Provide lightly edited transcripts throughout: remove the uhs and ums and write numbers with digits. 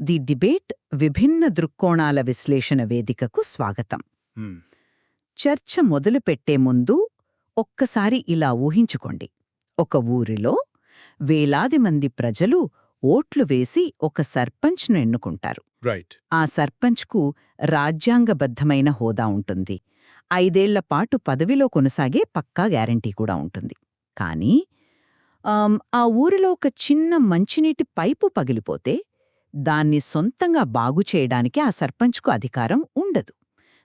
The debate విభిన్న దృక్కోణాల విశ్లేషణ వేదికకు స్వాగతం. చర్చ మొదలుపెట్టే ముందు ఒక్కసారి ఇలా ఊహించుకోండి. ఒక ఊరిలో వేలాది మంది ప్రజలు ఓట్లు వేసి ఒక సర్పంచ్ను ఎన్నుకుంటారు. రైట్. ఆ సర్పంచ్కు రాజ్యాంగబద్ధమైన హోదా ఉంటుంది. 5 ఏళ్లపాటు పదవిలో కొనసాగే పక్కా గ్యారంటీ కూడా ఉంటుంది. కానీ ఆ ఊరిలో ఒక చిన్న మంచినీటి పైపు పగిలిపోతే దాన్ని సొంతంగా బాగుచేయడానికి ఆ సర్పంచ్కు అధికారం ఉండదు.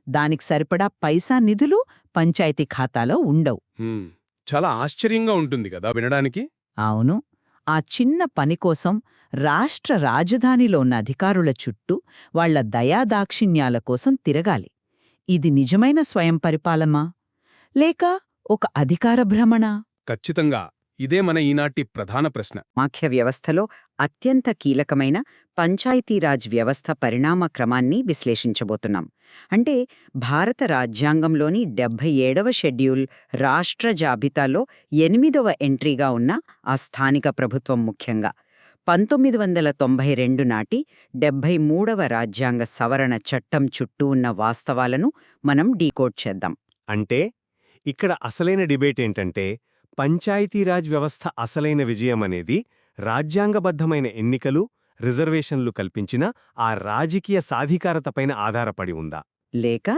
దానికి సరిపడా పైసా నిధులు పంచాయతీ ఖాతాలో ఉండవు. చాలా ఆశ్చర్యంగా ఉంటుంది కదా వినడానికి. అవును. ఆ చిన్న పని కోసం రాష్ట్ర రాజధానిలో ఉన్న అధికారుల చుట్టూ వాళ్ల దయాదాక్షిణ్యాల కోసం తిరగాలి. ఇది నిజమైన స్వయం పరిపాలనమా లేక ఒక అధికార భ్రమణా? ఖచ్చితంగా ఇదే మన ఈనాటి ప్రధాన ప్రశ్న. మాఖ్య వ్యవస్థలో అత్యంత కీలకమైన పంచాయతీరాజ్ వ్యవస్థ పరిణామ క్రమాన్ని విశ్లేషించబోతున్నాం. అంటే భారత రాజ్యాంగంలోని 77వ షెడ్యూల్ రాష్ట్ర జాబితాలో 8వ ఎంట్రీగా ఉన్న ఆ స్థానిక ప్రభుత్వం, ముఖ్యంగా 1992 నాటి 73వ రాజ్యాంగ సవరణ చట్టం చుట్టూ ఉన్న వాస్తవాలను మనం డీకోడ్ చేద్దాం. అంటే ఇక్కడ అసలైన డిబేట్ ఏంటంటే, పంచాయతీరాజ్ వ్యవస్థ అసలైన విజయమనేది రాజ్యాంగబద్ధమైన ఎన్నికలు, రిజర్వేషన్లు కల్పించిన ఆ రాజకీయ సాధికారతపైన ఆధారపడి ఉందా, లేక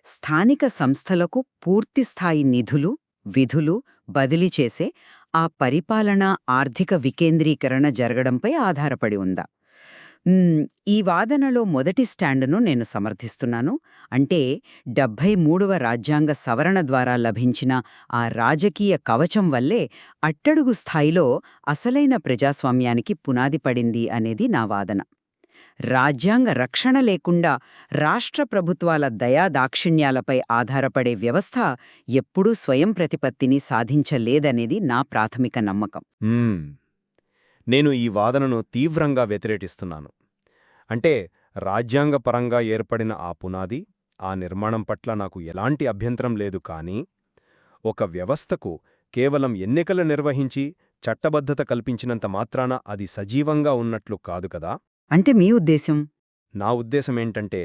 స్థానిక సంస్థలకు పూర్తిస్థాయి నిధులు, విధులు బదిలీ చేసే ఆ పరిపాలనా ఆర్థిక వికేంద్రీకరణ జరగడంపై ఆధారపడి ఉందా? ఈ వాదనలో మొదటి స్టాండును నేను సమర్థిస్తున్నాను. అంటే 73వ రాజ్యాంగ సవరణ ద్వారా లభించిన ఆ రాజకీయ కవచం వల్లే అట్టడుగు స్థాయిలో అసలైన ప్రజాస్వామ్యానికి పునాది పడింది అనేది నా వాదన. రాజ్యాంగ రక్షణ లేకుండా రాష్ట్ర ప్రభుత్వాల దయాదాక్షిణ్యాలపై ఆధారపడే వ్యవస్థ ఎప్పుడూ స్వయం ప్రతిపత్తిని సాధించలేదనేది నా ప్రాథమిక నమ్మకం. నేను ఈ వాదనను తీవ్రంగా వ్యతిరేకిస్తున్నాను. అంటే రాజ్యాంగపరంగా ఏర్పడిన ఆ పునాది, ఆ నిర్మాణం పట్ల నాకు ఎలాంటి అభ్యంతరం లేదు. కానీ ఒక వ్యవస్థకు కేవలం ఎన్నికలు నిర్వహించి చట్టబద్ధత కల్పించినంత మాత్రాన అది సజీవంగా ఉన్నట్లు కాదు కదా. అంటే మీ ఉద్దేశం? నా ఉద్దేశమేంటంటే,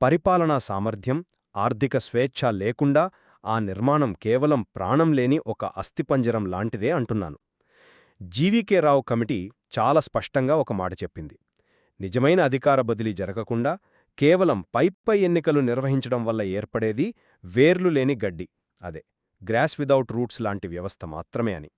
పరిపాలనా సామర్థ్యం, ఆర్థిక స్వేచ్ఛ లేకుండా ఆ నిర్మాణం కేవలం ప్రాణం లేని ఒక అస్థిపంజరం లాంటిదే అంటున్నాను. జీవీకే రావు కమిటీ చాలా స్పష్టంగా ఒక మాట చెప్పింది. నిజమైన అధికార బదిలీ జరగకుండా కేవలం పైపై ఎన్నికలు నిర్వహించడం వల్ల ఏర్పడేది వేర్లు లేని గడ్డి, అదే గ్రాస్ విదౌట్ రూట్స్ లాంటి వ్యవస్థ మాత్రమే అని.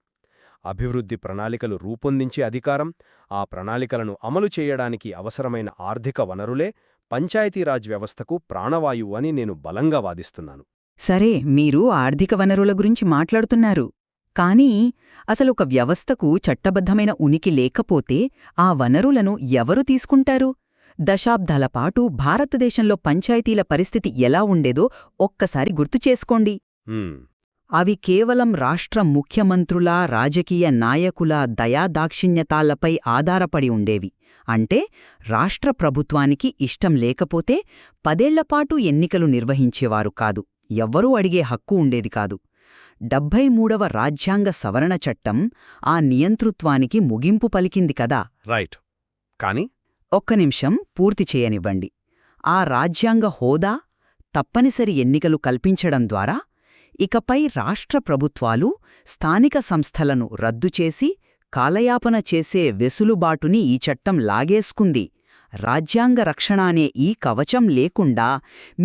అభివృద్ధి ప్రణాళికలు రూపొందించే అధికారం, ఆ ప్రణాళికలను అమలు చేయడానికి అవసరమైన ఆర్థిక వనరులే పంచాయతీరాజ్ వ్యవస్థకు ప్రాణవాయువు అని నేను బలంగా వాదిస్తున్నాను. సరే, మీరు ఆర్థిక వనరుల గురించి మాట్లాడుతున్నారు. కానీ అసలు ఒక వ్యవస్థకు చట్టబద్ధమైన ఉనికి లేకపోతే ఆ వనరులను ఎవరు తీసుకుంటారు? దశాబ్దాలపాటు భారతదేశంలో పంచాయతీల పరిస్థితి ఎలా ఉండేదో ఒక్కసారి గుర్తుచేసుకోండి. అవి కేవలం రాష్ట్ర ముఖ్యమంత్రుల, రాజకీయ నాయకుల దయాదాక్షిణ్యతాలపై ఆధారపడి ఉండేవి. అంటే రాష్ట్ర ప్రభుత్వానికి ఇష్టం లేకపోతే 10ఏళ్లపాటు ఎన్నికలు నిర్వహించేవారు కాదు, ఎవ్వరూ అడిగే హక్కు ఉండేది కాదు. 73వ రాజ్యాంగ సవరణ చట్టం ఆ నియంతృత్వానికి ముగింపు పలికింది కదా. రైట్. కానీ ఒక్క నిమిషం పూర్తి చేయనివ్వండి. ఆ రాజ్యాంగ హోదా, తప్పనిసరి ఎన్నికలు కల్పించడం ద్వారా ఇకపై రాష్ట్ర ప్రభుత్వాలు స్థానిక సంస్థలను రద్దుచేసి కాలయాపన చేసే వెసులుబాటుని ఈ చట్టం లాగేసుకుంది. రాజ్యాంగ రక్షణ అనే ఈ కవచం లేకుండా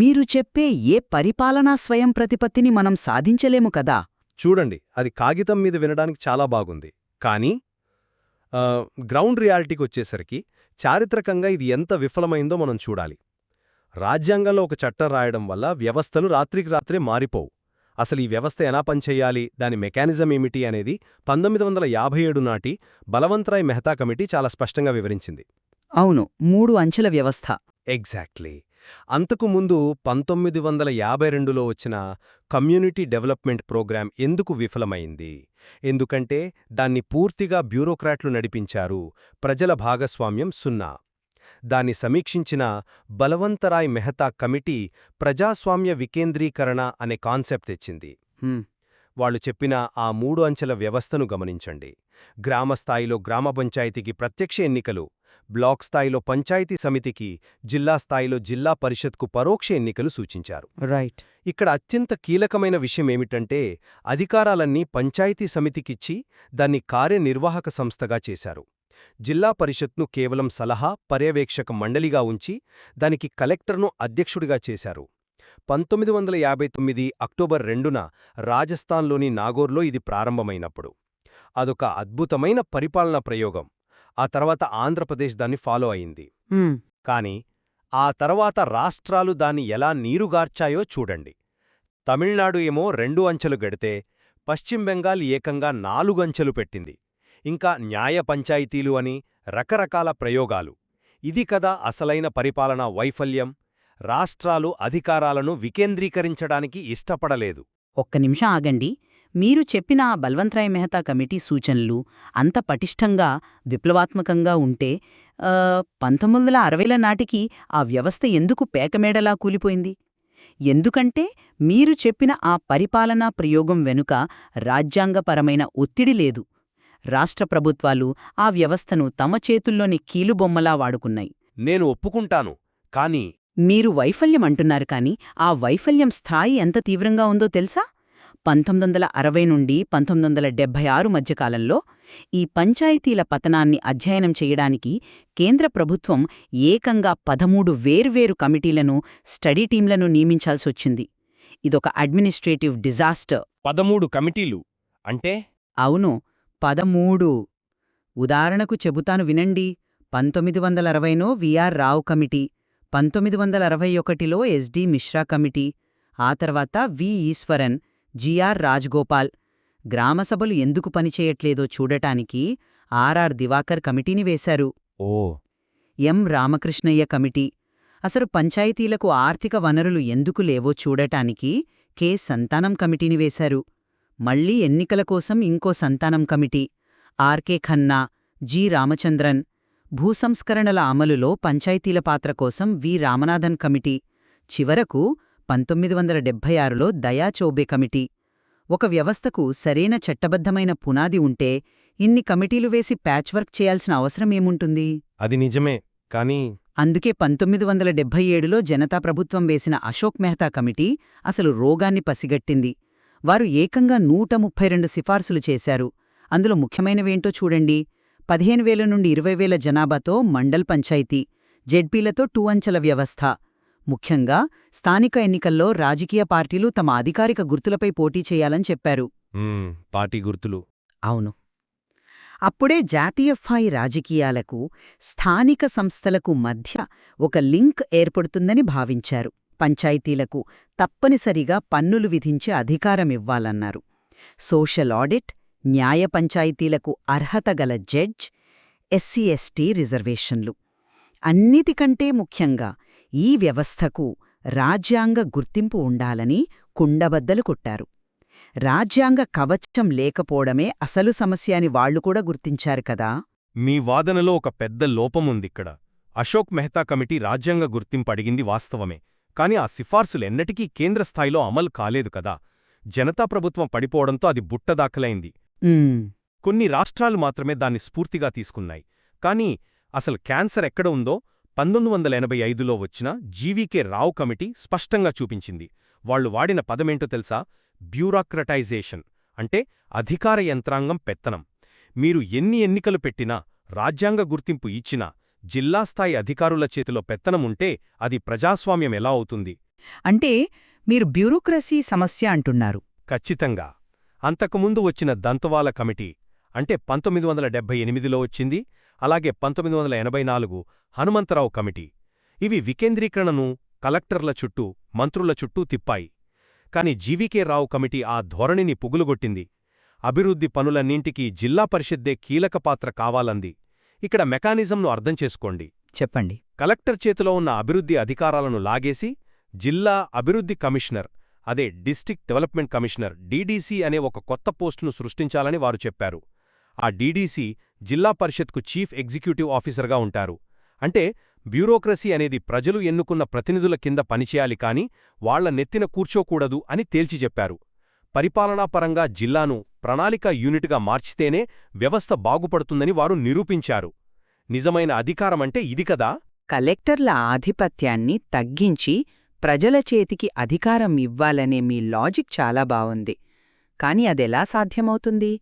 మీరు చెప్పే ఏ పరిపాలనా స్వయం ప్రతిపత్తిని మనం సాధించలేము కదా. చూడండి, అది కాగితం మీద వినడానికి చాలా బాగుంది. కానీ గ్రౌండ్ రియాలిటీకి వచ్చేసరికి చారిత్రకంగా ఇది ఎంత విఫలమైందో మనం చూడాలి. రాజ్యాంగంలో ఒక చట్టం రాయడం వల్ల వ్యవస్థలు రాత్రికి రాత్రే మారిపోవు. అసలు ఈ వ్యవస్థ ఎలా పనిచెయ్యాలి, దాని మెకానిజం ఏమిటి అనేది 1957 నాటి బలవంతరాయ్ మెహతా కమిటీ చాలా స్పష్టంగా వివరించింది. అవును, 3 అంచెల వ్యవస్థ. ఎగ్జాక్ట్లీ. అంతకుముందు 1952లో వచ్చిన కమ్యూనిటీ డెవలప్మెంట్ ప్రోగ్రాం ఎందుకు విఫలమైంది? ఎందుకంటే దాన్ని పూర్తిగా బ్యూరోక్రాట్లు నడిపించారు, ప్రజల భాగస్వామ్యం సున్నా. దాన్ని సమీక్షించిన బలవంతరాయ్ మెహతా కమిటీ ప్రజాస్వామ్య వికేంద్రీకరణ అనే కాన్సెప్ట్ తెచ్చింది. వాళ్ళు చెప్పిన ఆ 3 అంచెల వ్యవస్థను గమనించండి. గ్రామస్థాయిలో గ్రామ పంచాయతీకి ప్రత్యక్ష ఎన్నికలు, బ్లాక్ స్థాయిలో పంచాయతీ సమితికి, జిల్లా స్థాయిలో జిల్లా పరిషత్కు పరోక్ష ఎన్నికలు సూచించారు. రైట్. ఇక్కడ అత్యంత కీలకమైన విషయమేమిటంటే అధికారాలన్నీ పంచాయతీ సమితికిచ్చి దాన్ని కార్యనిర్వాహక సంస్థగా చేశారు. జిల్లా పరిషత్ను కేవలం సలహా, పర్యవేక్షక మండలిగా ఉంచి దానికి కలెక్టర్ను అధ్యక్షుడిగా చేశారు. 1959 అక్టోబర్ 2న రాజస్థాన్లోని నాగోర్లో ఇది ప్రారంభమైనప్పుడు అదొక అద్భుతమైన పరిపాలనా ప్రయోగం. ఆ తర్వాత ఆంధ్రప్రదేశ్ దాన్ని ఫాలో అయింది. కాని ఆ తర్వాత రాష్ట్రాలు దాన్ని ఎలా నీరుగార్చాయో చూడండి. తమిళనాడు ఏమో 2 అంచెలు గడితే పశ్చిమ బెంగాల్ ఏకంగా 4 అంచెలు పెట్టింది. ఇంకా న్యాయ పంచాయతీలు అని రకరకాల ప్రయోగాలు. ఇది కదా అసలైన పరిపాలనా వైఫల్యం. రాష్ట్రాలు అధికారాలను వికేంద్రీకరించడానికి ఇష్టపడలేదు. ఒక్క నిమిషం ఆగండి. మీరు చెప్పిన ఆ బల్వంతరాయ్ మెహతా కమిటీ సూచనలు అంత పటిష్టంగా, విప్లవాత్మకంగా ఉంటే 1960ల నాటికి ఆ వ్యవస్థ ఎందుకు పేకమేడలా కూలిపోయింది? ఎందుకంటే మీరు చెప్పిన ఆ పరిపాలనా ప్రయోగం వెనుక రాజ్యాంగపరమైన ఒత్తిడి లేదు. రాష్ట్ర ప్రభుత్వాలు ఆ వ్యవస్థను తమ చేతుల్లోని కీలుబొమ్మలా వాడుకున్నాయి. నేను ఒప్పుకుంటాను, కానీ మీరు వైఫల్యం అంటున్నారు కాని ఆ వైఫల్యం స్థాయి ఎంత తీవ్రంగా ఉందో తెలుసా? 1960 నుండి 1976 మధ్యకాలంలో ఈ పంచాయతీల పతనాన్ని అధ్యయనం చేయడానికి కేంద్ర ప్రభుత్వం ఏకంగా 13 వేర్వేరు కమిటీలను, స్టడీ టీంలను నియమించాల్సొచ్చింది. ఇదొక అడ్మినిస్ట్రేటివ్ డిజాస్టర్. 13 కమిటీలు అంటే? అవును, 13. ఉదాహరణకు చెబుతాను వినండి. 1960లో విఆర్ రావు కమిటీ, 1961లో ఎస్డి మిశ్రా కమిటీ, ఆ తర్వాత వి ఈశ్వరన్, జిఆర్ రాజ్గోపాల్. గ్రామసభలు ఎందుకు పనిచేయట్లేదో చూడటానికి ఆర్ఆర్ దివాకర్ కమిటీని వేశారు. ఓ. ఎం రామకృష్ణయ్య కమిటీ. అసలు పంచాయతీలకు ఆర్థిక వనరులు ఎందుకు లేవో చూడటానికి కె సంతానం కమిటీని వేశారు. మళ్లీ ఎన్నికల కోసం ఇంకో Santhanam committee, RK Khanna, G Ramachandran. భూసంస్కరణల అమలులో పంచాయతీల పాత్ర కోసం వి రామనాథన్ కమిటీ. చివరకు 1976లో దయా చౌబే కమిటీ. ఒక వ్యవస్థకు సరైన చట్టబద్ధమైన పునాది ఉంటే ఇన్ని కమిటీలు వేసి ప్యాచ్వర్క్ చేయాల్సిన అవసరమేముంటుంది? అది నిజమే, కానీ అందుకే 1977లో జనతా ప్రభుత్వం వేసిన అశోక్ మెహతా కమిటీ అసలు రోగాన్ని పసిగట్టింది. వారు ఏకంగా 132 సిఫార్సులు చేశారు. అందులో ముఖ్యమైనవేంటో చూడండి. 15,000 నుండి 20,000 జనాభాతో మండల్ పంచాయతీ, జెడ్పీలతో 2 అంచెల వ్యవస్థ. ముఖ్యంగా స్థానిక ఎన్నికల్లో రాజకీయ పార్టీలు తమ అధికారిక గుర్తులపై పోటీ చేయాలని చెప్పారు. పార్టీ గుర్తులు. అవును. అప్పుడే జాతీయస్థాయి రాజకీయాలకు, స్థానిక సంస్థలకు మధ్య ఒక లింక్ ఏర్పడుతుందని భావించారు. పంచాయతీలకు తప్పనిసరిగా పన్నులు విధించే అధికారమివ్వాలన్నారు. సోషల్ ఆడిట్, న్యాయ పంచాయతీలకు అర్హత గల జడ్జ్, ఎస్సీ ఎస్టీ రిజర్వేషన్లు. అన్నిటికంటే ముఖ్యంగా ఈ వ్యవస్థకు రాజ్యాంగ గుర్తింపు ఉండాలని కుండబద్దలు కొట్టారు. రాజ్యాంగ కవచం లేకపోవడమే అసలు సమస్య అని వాళ్లు కూడా గుర్తించారు కదా. మీ వాదనలో ఒక పెద్ద లోపముందిక్కడ. అశోక్ మెహతా కమిటీ రాజ్యాంగ గుర్తింపు అడిగింది వాస్తవమే, కాని ఆ సిఫార్సులెన్నటికీ కేంద్ర స్థాయిలో అమలు కాలేదు కదా. జనతా ప్రభుత్వం పడిపోవడంతో అది బుట్టదాఖలైంది. కొన్ని రాష్ట్రాలు మాత్రమే దాన్ని స్ఫూర్తిగా తీసుకున్నాయి. కానీ అసలు క్యాన్సర్ ఎక్కడ ఉందో 1985లో వచ్చిన జీవీకే రావు కమిటీ స్పష్టంగా చూపించింది. వాళ్లు వాడిన పదమేంటో తెలుసా? బ్యూరాక్రటైజేషన్. అంటే అధికార యంత్రాంగం పెత్తనం. మీరు ఎన్ని ఎన్నికలు పెట్టినా, రాజ్యాంగ గుర్తింపు ఇచ్చినా, జిల్లాస్థాయి అధికారుల చేతిలో పెత్తనముంటే అది ప్రజాస్వామ్యం ఎలా అవుతుంది? అంటే మీరు బ్యూరోక్రసీ సమస్య అంటున్నారు. ఖచ్చితంగా. అంతకుముందు వచ్చిన దంతవాల కమిటీ అంటే 1978లో వచ్చింది. అలాగే 1984 హనుమంతరావు కమిటీ. ఇవి వికేంద్రీకరణను కలెక్టర్ల చుట్టూ, మంత్రుల చుట్టూ తిప్పాయి. కాని జీవీకే రావు కమిటీ ఆ ధోరణిని పుగులుగొట్టింది. అభివృద్ధి పనులన్నింటికీ జిల్లా పరిషద్దే కీలక పాత్ర కావాలంది. ఇక్కడ మెకానిజంను అర్థం చేసుకోండి. చెప్పండి. కలెక్టర్ చేతిలో ఉన్న అభివృద్ధి అధికారాలను లాగేసి జిల్లా అభివృద్ధి కమిషనర్, అదే డిస్ట్రిక్ట్ డెవలప్మెంట్ కమిషనర్ డీడీసీ అనే ఒక కొత్త పోస్టును సృష్టించాలని వారు చెప్పారు. ఆ డీడీసీ జిల్లా పరిషత్కు చీఫ్ ఎగ్జిక్యూటివ్ ఆఫీసర్గా ఉంటారు. అంటే బ్యూరోక్రసీ అనేది ప్రజలు ఎన్నుకున్న ప్రతినిధుల కింద పనిచేయాలి కాని వాళ్ల నెత్తిన కూర్చోకూడదు అని తేల్చి చెప్పారు. పరిపాలనాపరంగా జిల్లాను ప్రణాళికా యూనిట్గా మార్చితేనే వ్యవస్థ బాగుపడుతుందని వారు నిరూపించారు. నిజమైన అధికారమంటే ఇది కదా? కలెక్టర్ల ఆధిపత్యాన్ని తగ్గించి ప్రజల చేతికి అధికారం ఇవ్వాలనే మీ లాజిక్ చాలా బావుంది. కాని అదెలా సాధ్యమవుతుంది?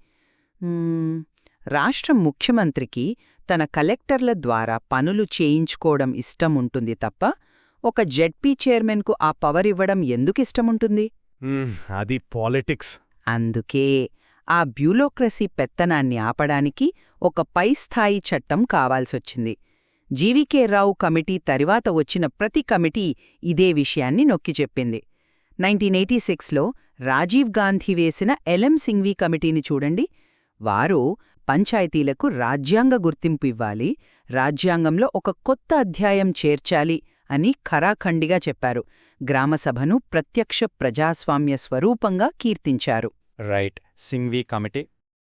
రాష్ట్ర ముఖ్యమంత్రికి తన కలెక్టర్ల ద్వారా పనులు చేయించుకోవడం ఇష్టముంటుంది తప్ప ఒక జెడ్పీ చైర్మన్కు ఆ పవర్ ఇవ్వడం ఎందుకిష్టముంటుంది? అది పాలిటిక్స్. అందుకే ఆ బ్యూరోక్రసీ పెత్తనాన్ని ఆపడానికి ఒక పైస్థాయి చట్టం కావాల్సొచ్చింది. జీవీకే రావు కమిటీ తరువాత వచ్చిన ప్రతి కమిటీ ఇదే విషయాన్ని నొక్కిచెప్పింది. 1986లో రాజీవ్ గాంధీ వేసిన ఎల్ఎం సింఘ్వీ కమిటీని చూడండి. వారు పంచాయతీలకు రాజ్యాంగ గుర్తింపు ఇవ్వాలి, రాజ్యాంగంలో ఒక కొత్త అధ్యాయం చేర్చాలి అని ఖరాఖండిగా చెప్పారు. గ్రామసభను ప్రత్యక్ష ప్రజాస్వామ్య స్వరూపంగా కీర్తించారు. Right, Singhvi committee.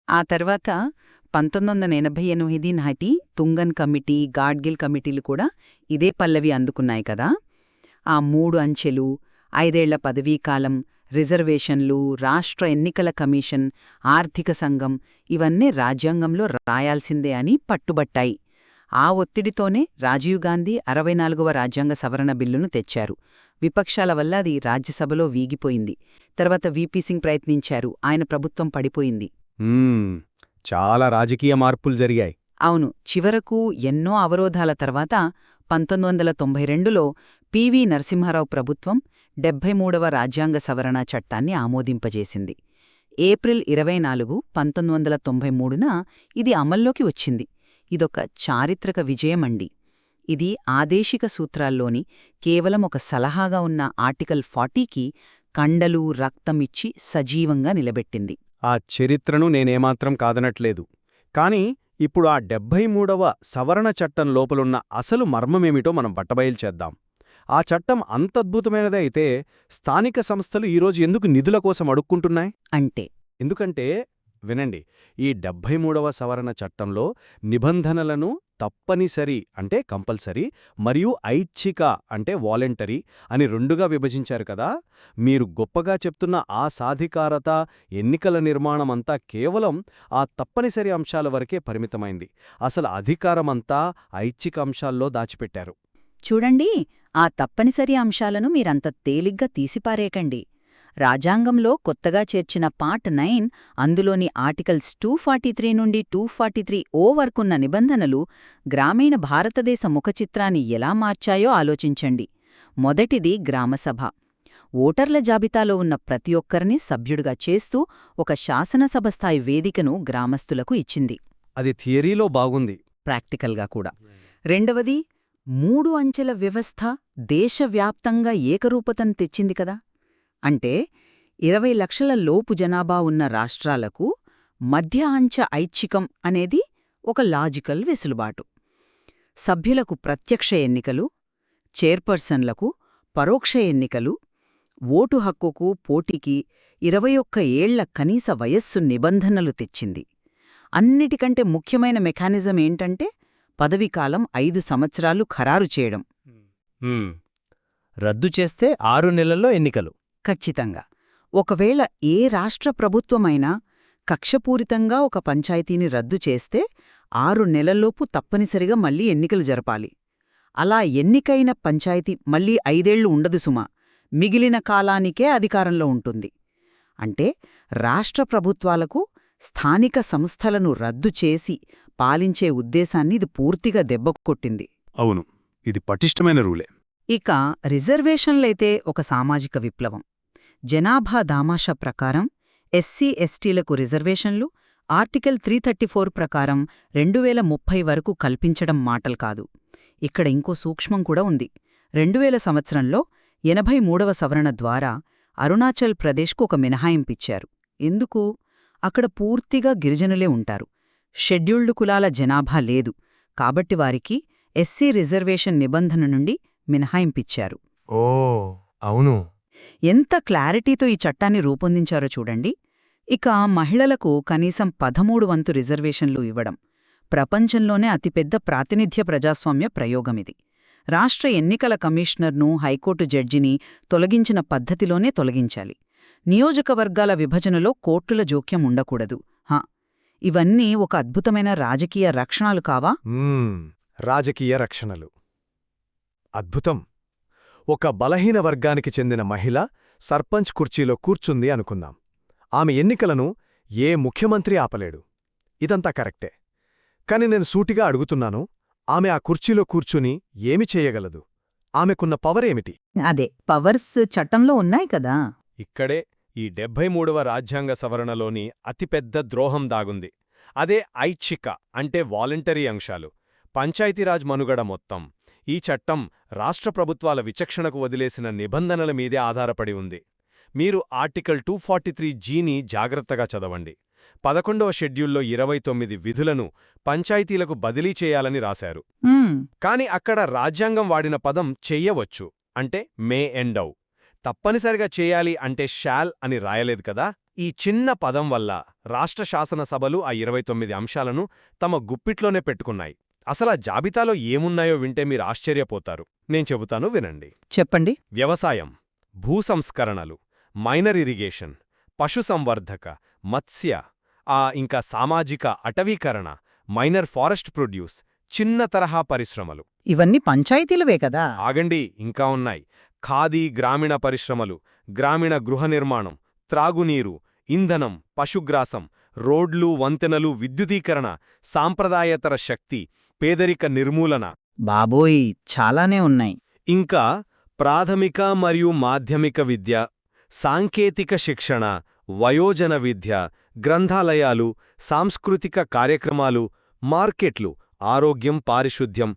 ఆ తర్వాత 1988 నాటి తుంగన్ కమిటీ, గాడ్గిల్ కమిటీలు కూడా ఇదే పల్లవి అందుకున్నాయి కదా. ఆ 3 అంచెలు, 5 ఏళ్ల పదవీకాలం, రిజర్వేషన్లు, రాష్ట్ర ఎన్నికల కమిషన్, ఆర్థిక సంఘం ఇవన్నీ రాజ్యాంగంలో రాయాల్సిందే అని పట్టుబట్టాయి. ఆ ఒత్తిడితోనే రాజీవ్ గాంధీ 64వ రాజ్యాంగ సవరణ బిల్లును తెచ్చారు. విపక్షాల వల్ల అది రాజ్యసభలో వీగిపోయింది. తర్వాత వీపీ సింగ్ ప్రయత్నించారు, ఆయన ప్రభుత్వం పడిపోయింది. చాలా రాజకీయ మార్పులు జరిగాయి. అవును, చివరకు ఎన్నో అవరోధాల తర్వాత 1992లో పివి నరసింహారావు ప్రభుత్వం 73వ రాజ్యాంగ సవరణ చట్టాన్ని ఆమోదింపజేసింది. ఏప్రిల్ 24, 1993న ఇది అమల్లోకి వచ్చింది. ఇదొక చారిత్రక విజయమండి. ఇది ఆదేశిక సూత్రాల్లోని కేవలం ఒక సలహాగా ఉన్న ఆర్టికల్ 40కి కండలు, రక్తం ఇచ్చి సజీవంగా నిలబెట్టింది. ఆ చరిత్రను నేనేమాత్రం కాదనట్లేదు. కాని ఇప్పుడు ఆ 73వ సవరణ చట్టం లోపలున్న అసలు మర్మమేమిటో మనం బట్టబయల్చేద్దాం. ఆ చట్టం అంతద్భుతమైనదే అయితే స్థానిక సంస్థలు ఈరోజు ఎందుకు నిధుల కోసం అడుక్కుంటున్నాయి? ఎందుకంటే వినండి, ఈ 73వ సవరణ చట్టంలో నిబంధనలను తప్పనిసరి అంటే కంపల్సరీ మరియు ఐచ్ఛిక అంటే వాలంటరీ అని 2గా విభజించారు కదా. మీరు గొప్పగా చెప్తున్న ఆ సాధికారత, ఎన్నికల నిర్మాణమంతా కేవలం ఆ తప్పనిసరి అంశాల వరకే పరిమితమైంది. అసలు అధికారమంతా ఐచ్ఛిక అంశాల్లో దాచిపెట్టారు. చూడండి, ఆ తప్పనిసరి అంశాలను మీరంత తేలిగ్గా తీసిపారేయకండి. రాజ్యాంగంలో కొత్తగా చేర్చిన పార్ట్ 9 అందులోని ఆర్టికల్స్ 243 నుండి 243O వరకున్న నిబంధనలు గ్రామీణ భారతదేశ ముఖచిత్రాన్ని ఎలా మార్చాయో ఆలోచించండి. మొదటిది గ్రామసభ. ఓటర్ల జాబితాలో ఉన్న ప్రతి ఒక్కరిని సభ్యుడిగా చేస్తూ ఒక శాసనసభ స్థాయి వేదికను గ్రామస్తులకు ఇచ్చింది. అది థియరీలో బాగుంది, ప్రాక్టికల్గా కూడా. రెండవది 3 అంచెల వ్యవస్థ దేశవ్యాప్తంగా ఏకరూపతం తెచ్చింది కదా. అంటే 20 లక్షల లోపు జనాభా ఉన్న రాష్ట్రాలకు మధ్య అంచె ఐచ్ఛికం అనేది ఒక లాజికల్ వెసులుబాటు. సభ్యులకు ప్రత్యక్ష ఎన్నికలు, చైర్పర్సన్లకు పరోక్ష ఎన్నికలు, ఓటు హక్కుకు పోటీకి 21 ఏళ్ల కనీస వయస్సు నిబంధనలు తెచ్చింది. అన్నిటికంటే ముఖ్యమైన మెకానిజం ఏంటంటే పదవీకాలం 5 సంవత్సరాలు ఖరారు చేయడం. రద్దు చేస్తే 6 నెలల్లో ఎన్నికలు. ఖచ్చితంగా. ఒకవేళ ఏ రాష్ట్ర ప్రభుత్వమైనా కక్షపూరితంగా ఒక పంచాయతీని రద్దు చేస్తే 6 నెలల్లోపు తప్పనిసరిగా మళ్లీ ఎన్నికలు జరపాలి. అలా ఎన్నికైన పంచాయతీ మళ్లీ 5 ఏళ్లు ఉండదు సుమా, మిగిలిన కాలానికే అధికారంలో ఉంటుంది. అంటే రాష్ట్ర ప్రభుత్వాలకు స్థానిక సంస్థలను రద్దు చేసి పాలించే ఉద్దేశాన్ని ఇది పూర్తిగా దెబ్బకొట్టింది. అవును, ఇది పటిష్టమైన రూలే. ఇక రిజర్వేషన్లైతే ఒక సామాజిక విప్లవం. జనాభా దామాషా ప్రకారం ఎస్సీ ఎస్టీలకు రిజర్వేషన్లు ఆర్టికల్ 334 ప్రకారం 2030 వరకు కల్పించడం మాటలు కాదు. ఇక్కడ ఇంకో సూక్ష్మం కూడా ఉంది. 2000 సంవత్సరంలో 83వ సవరణ ద్వారా అరుణాచల్ ప్రదేశ్కు ఒక మినహాయింపిచ్చారు. ఎందుకు? అక్కడ పూర్తిగా గిరిజనులే ఉంటారు. షెడ్యూల్డ్ కులాల జనాభా లేదు. కాబట్టి వారికి ఎస్సీ రిజర్వేషన్ నిబంధన నుండి మినహాయింపిచ్చారు. ఓ అవును, ఎంత క్లారిటీతో ఈ చట్టాన్ని రూపొందించారో చూడండి. ఇక మహిళలకు కనీసం 13 వంతు రిజర్వేషన్లు ఇవ్వడం ప్రపంచంలోనే అతిపెద్ద ప్రాతినిధ్య ప్రజాస్వామ్య ప్రయోగమిది. రాష్ట్ర ఎన్నికల కమిషనర్ను, హైకోర్టు జడ్జిని తొలగించిన పద్ధతిలోనే తొలగించాలి. నియోజకవర్గాల విభజనలో కోర్టుల జోక్యం ఉండకూడదు. ఇవన్నీ ఒక అద్భుతమైన రాజకీయ రక్షణలు కావా? రాజకీయ రక్షణలు అద్భుతం. ఒక బలహీన వర్గానికి చెందిన మహిళ సర్పంచ్ కుర్చీలో కూర్చుంది అనుకుందాం. ఆమె ఎన్నికలను ఏ ముఖ్యమంత్రి ఆపలేడు. ఇదంతా కరెక్టే. కాని నేను సూటిగా అడుగుతున్నాను, ఆమె ఆ కుర్చీలో కూర్చుని ఏమి చేయగలదు? ఆమెకున్న పవరేమిటి? అదే పవర్స్ చట్టంలో ఉన్నాయి కదా. ఇక్కడే ఈ 73వ రాజ్యాంగ సవరణలోని అతిపెద్ద ద్రోహం దాగుంది. అదే ఐచ్ఛిక అంటే వాలంటరీ అంశాలు. పంచాయతీరాజ్ మనుగడ మొత్తం ఈ చట్టం రాష్ట్ర ప్రభుత్వాల విచక్షణకు వదిలేసిన నిబంధనల మీదే ఆధారపడి ఉంది. మీరు ఆర్టికల్ 243Gని జాగ్రత్తగా చదవండి. 11వ షెడ్యూల్లో 29 విధులను పంచాయతీలకు బదిలీ చేయాలని రాశారు. కాని అక్కడ రాజ్యాంగం వాడిన పదం చెయ్యవచ్చు అంటే మే ఎండౌ. తప్పనిసరిగా చేయాలి అంటే షాల్ అని రాయలేదు కదా. ఈ చిన్న పదం వల్ల రాష్ట్ర శాసనసభలు ఆ 29 అంశాలను తమ గుప్పిట్లోనే పెట్టుకున్నాయి. అసలా జాబితాలో ఏమున్నాయో వింటే మీరు ఆశ్చర్యపోతారు. నేను చెబుతాను, వినండి. చెప్పండి. వ్యవసాయం, భూసంస్కరణలు, మైనర్ ఇరిగేషన్, పశుసంవర్ధక, మత్స్య, ఇంకా సామాజిక అటవీకరణ, మైనర్ ఫారెస్ట్ ప్రొడ్యూస్, చిన్న తరహా పరిశ్రమలు. ఇవన్నీ పంచాయతీలవే కదా. ఆగండి, ఇంకా ఉన్నాయి. ఖాదీ గ్రామీణ పరిశ్రమలు, గ్రామీణ గృహ నిర్మాణం, త్రాగునీరు, ఇంధనం, పశుగ్రాసం, రోడ్లు, వంతెనలు, విద్యుదీకరణ, సాంప్రదాయేతర శక్తి, పేదరిక నిర్మూలన. బాబోయ్, చాలానే ఉన్నాయి. ఇంకా ప్రాథమిక మరియు మాధ్యమిక విద్య, సాంకేతిక శిక్షణ, వయోజన విద్య, గ్రంథాలయాలు, సాంస్కృతిక కార్యక్రమాలు, మార్కెట్లు, ఆరోగ్యం, పారిశుద్ధ్యం,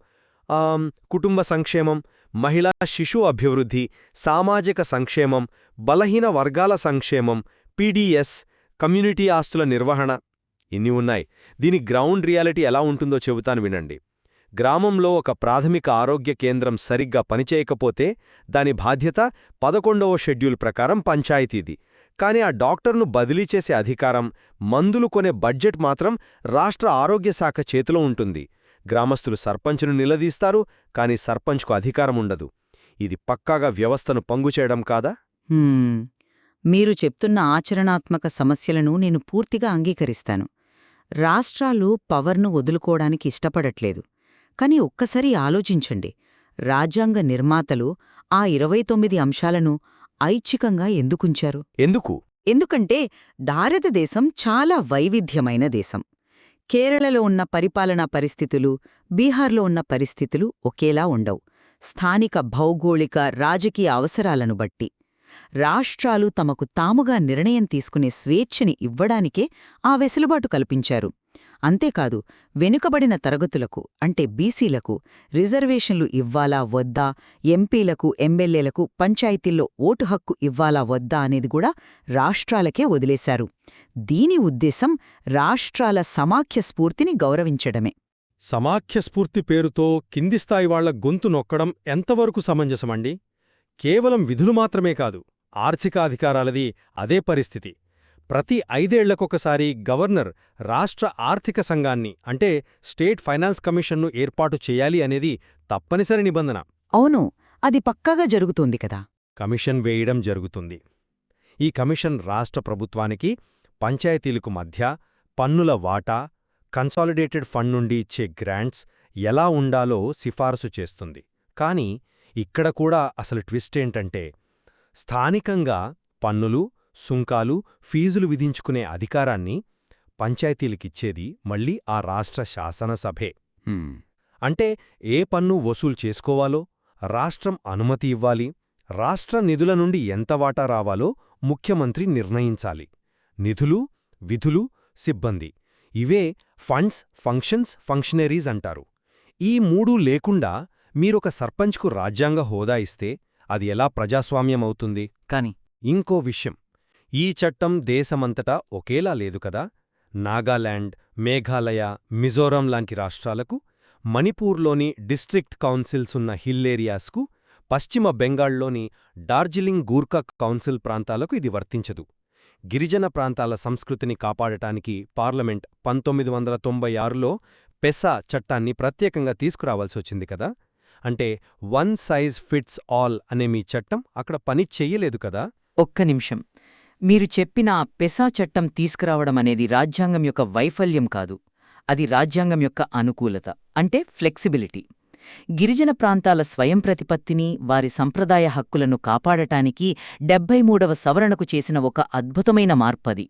కుటుంబ సంక్షేమం, మహిళా శిశు అభివృద్ధి, సామాజిక సంక్షేమం, బలహీన వర్గాల సంక్షేమం, పీడీఎస్, కమ్యూనిటీ ఆస్తుల నిర్వహణ. ఇన్ని ఉన్నాయి. దీని గ్రౌండ్ రియాలిటీ ఎలా ఉంటుందో చెబుతాను, వినండి. గ్రామంలో ఒక ప్రాథమిక ఆరోగ్య కేంద్రం సరిగ్గా పనిచేయకపోతే దాని బాధ్యత 11వ షెడ్యూల్ ప్రకారం పంచాయతీది. కాని ఆ డాక్టర్ను బదిలీ చేసే అధికారం, మందులు కొనే బడ్జెట్ మాత్రం రాష్ట్ర ఆరోగ్య శాఖ చేతిలో ఉంటుంది. గ్రామస్తులు సర్పంచ్ను నిలదీస్తారు, కాని సర్పంచ్కు అధికారముండదు. ఇది పక్కాగా వ్యవస్థను పంగుచేయడం కాదా? మీరు చెప్తున్న ఆచరణాత్మక సమస్యలను నేను పూర్తిగా అంగీకరిస్తాను. రాష్ట్రాలు పవర్ను వదులుకోవడానికి ఇష్టపడట్లేదు. కాని ఒక్కసారి ఆలోచించండి, రాజ్యాంగ నిర్మాతలు ఆ 29 అంశాలను ఐచ్ఛికంగా ఎందుకుంచారు? ఎందుకంటే భారతదేశం చాలా వైవిధ్యమైన దేశం. కేరళలో ఉన్న పరిపాలనా పరిస్థితులు, బీహార్లో ఉన్న పరిస్థితులు ఒకేలా ఉండవు. స్థానిక భౌగోళిక, రాజకీయ అవసరాలను బట్టి రాష్ట్రాలు తమకు తాముగా నిర్ణయం తీసుకునే స్వేచ్ఛని ఇవ్వడానికే ఆ వెసులుబాటు కల్పించారు. అంతేకాదు, వెనుకబడిన తరగతులకు అంటే బీసీలకు రిజర్వేషన్లు ఇవ్వాలా వద్దా, ఎంపీలకు, ఎమ్మెల్యేలకు పంచాయతీల్లో ఓటు హక్కు ఇవ్వాలా వద్దా అనేది కూడా రాష్ట్రాలకే వదిలేశారు. దీని ఉద్దేశం రాష్ట్రాల సమాఖ్య స్ఫూర్తిని గౌరవించడమే. సమాఖ్య స్ఫూర్తి పేరుతో కింది స్థాయి వాళ్ల గొంతు నొక్కడం ఎంతవరకు సమంజసమండి? కేవలం విధులు మాత్రమే కాదు, ఆర్థిక అధికారాలది అదే పరిస్థితి. ప్రతి 5 ఏళ్లకొకసారి గవర్నర్ రాష్ట్ర ఆర్థిక సంఘాన్ని అంటే స్టేట్ ఫైనాన్స్ కమిషన్ను ఏర్పాటు చేయాలి అనేది తప్పనిసరి నిబంధన. అవును, అది పక్కాగా జరుగుతోంది కదా. కమిషన్ వేయడం జరుగుతుంది. ఈ కమిషన్ రాష్ట్ర ప్రభుత్వానికి, పంచాయతీలకు మధ్య పన్నుల వాటా, కన్సాలిడేటెడ్ ఫండ్ నుండి ఇచ్చే గ్రాంట్స్ ఎలా ఉండాలో సిఫారసు చేస్తుంది. కాని ఇక్కడ కూడా అసలు ట్విస్టేంటంటే, స్థానికంగా పన్నులు, సుంకాలు, ఫీజులు విధించుకునే అధికారాన్ని పంచాయతీలకిచ్చేది మళ్లీ ఆ రాష్ట్ర శాసనసభే. అంటే ఏ పన్ను వసూలు చేసుకోవాలో రాష్ట్రం అనుమతి ఇవ్వాలి, రాష్ట్ర నిధుల నుండి ఎంత వాటా రావాలో ముఖ్యమంత్రి నిర్ణయించాలి. నిధులు, విధులు, సిబ్బంది ఇవే ఫండ్స్, ఫంక్షన్స్, ఫంక్షనరీస్ అంటారు. ఈ మూడూ లేకుండా మీరొక సర్పంచ్కు రాజ్యాంగ హోదా ఇస్తే అది ఎలా ప్రజాస్వామ్యమవుతుంది? కాని ఇంకో విషయం, ఈ చట్టం దేశమంతటా ఒకేలా లేదు కదా. నాగాలాండ్, మేఘాలయ, మిజోరం లాంటి రాష్ట్రాలకు, మణిపూర్లోని డిస్ట్రిక్ట్ కౌన్సిల్స్ ఉన్న హిల్ ఏరియాస్కు, పశ్చిమ బెంగాల్లోని డార్జిలింగ్ గూర్ఖా కౌన్సిల్ ప్రాంతాలకు ఇది వర్తించదు. గిరిజన ప్రాంతాల సంస్కృతిని కాపాడటానికి పార్లమెంట్ 1996లో పెసా చట్టాన్ని ప్రత్యేకంగా తీసుకురావాల్సొచ్చింది కదా. అంటే వన్ సైజ్ ఫిట్స్ ఆల్ అనే మీ చట్టం అక్కడ పని చెయ్యలేదు కదా. ఒక్క నిమిషం, మీరు చెప్పిన పెసా చట్టం తీసుకురావడమనేది రాజ్యాంగం యొక్క వైఫల్యం కాదు, అది రాజ్యాంగం యొక్క అనుకూలత, అంటే ఫ్లెక్సిబిలిటీ. గిరిజన ప్రాంతాల స్వయం ప్రతిపత్తిని, వారి సంప్రదాయ హక్కులను కాపాడటానికి 73వ సవరణకు చేసిన ఒక అద్భుతమైన మార్పది.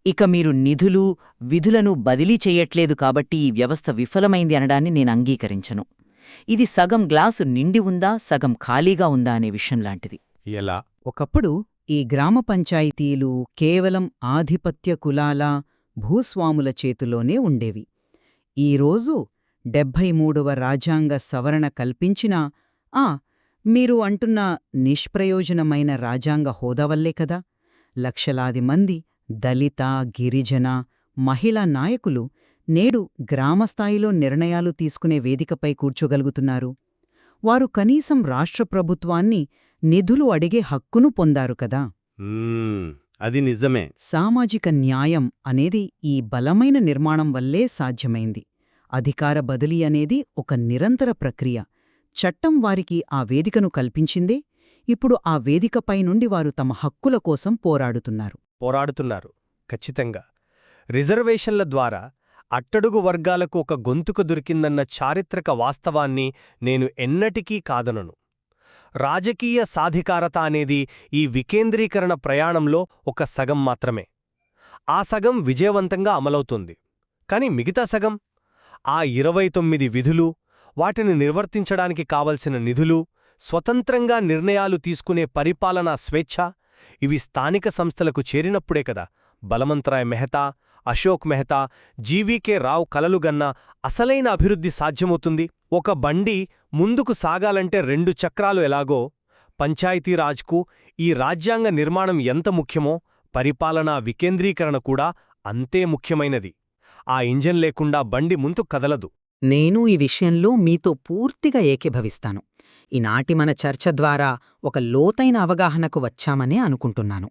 ఇక మీరు నిధులు, విధులను బదిలీ చెయ్యట్లేదు కాబట్టి ఈ వ్యవస్థ విఫలమైంది అనడాన్ని నేను అంగీకరించను. ఇది సగం గ్లాసు నిండి ఉందా, సగం ఖాళీగా ఉందా అనే విషయం లాంటిది. ఎలా? ఒకప్పుడు ఈ గ్రామ పంచాయతీలు కేవలం ఆధిపత్య కులాల, భూస్వాముల చేతుల్లోనే ఉండేవి. ఈరోజు 73వ రాజ్యాంగ సవరణ కల్పించినా మీరు అంటున్న నిష్ప్రయోజనమైన రాజ్యాంగ హోదా వల్లే కదా లక్షలాది మంది దళిత, గిరిజన, మహిళా నాయకులు నేడు గ్రామస్థాయిలో నిర్ణయాలు తీసుకునే వేదికపై కూర్చోగలుగుతున్నారు. వారు కనీసం రాష్ట్ర ప్రభుత్వాన్ని నిధులు అడిగే హక్కును పొందారు కదా. అది నిజమే. సామాజిక న్యాయం అనేది ఈ బలమైన నిర్మాణం వల్లే సాధ్యమైంది. అధికార బదిలీ అనేది ఒక నిరంతర ప్రక్రియ. చట్టం వారికి ఆ వేదికను కల్పించిందే. ఇప్పుడు ఆ వేదికపై నుండి వారు తమ హక్కుల కోసం పోరాడుతున్నారు. ఖచ్చితంగా. రిజర్వేషన్ల ద్వారా అట్టడుగు వర్గాలకు ఒక గొంతుకు దొరికిందన్న చారిత్రక వాస్తవాన్ని నేను ఎన్నటికీ కాదనను. రాజకీయ సాధికారత అనేది ఈ వికేంద్రీకరణ ప్రయాణంలో ఒక సగం మాత్రమే. ఆ సగం విజయవంతంగా అమలవుతుంది. కాని మిగతా సగం, ఆ 29 విధులు, వాటిని నిర్వర్తించడానికి కావలసిన నిధులు, స్వతంత్రంగా నిర్ణయాలు తీసుకునే పరిపాలనా స్వేచ్ఛ, ఇవి స్థానిక సంస్థలకు చేరినప్పుడే కదా బలవంతరాయ్ మెహతా, అశోక్ మెహతా, జీవీకే రావు కలలుగన్న అసలైన అభివృద్ధి సాధ్యమవుతుంది. ఒక బండి ముందుకు సాగాలంటే 2 చక్రాలు ఎలాగో, పంచాయతీరాజ్కు ఈ రాజ్యాంగ నిర్మాణం ఎంత ముఖ్యమో పరిపాలనా వికేంద్రీకరణ కూడా అంతే ముఖ్యమైనది. ఆ ఇంజన్ లేకుండా బండి ముందుకు కదలదు. నేను ఈ విషయంలో మీతో పూర్తిగా ఏకీభవిస్తాను. ఈనాటి మన చర్చ ద్వారా ఒక లోతైన అవగాహనకు వచ్చామనే అనుకుంటున్నాను.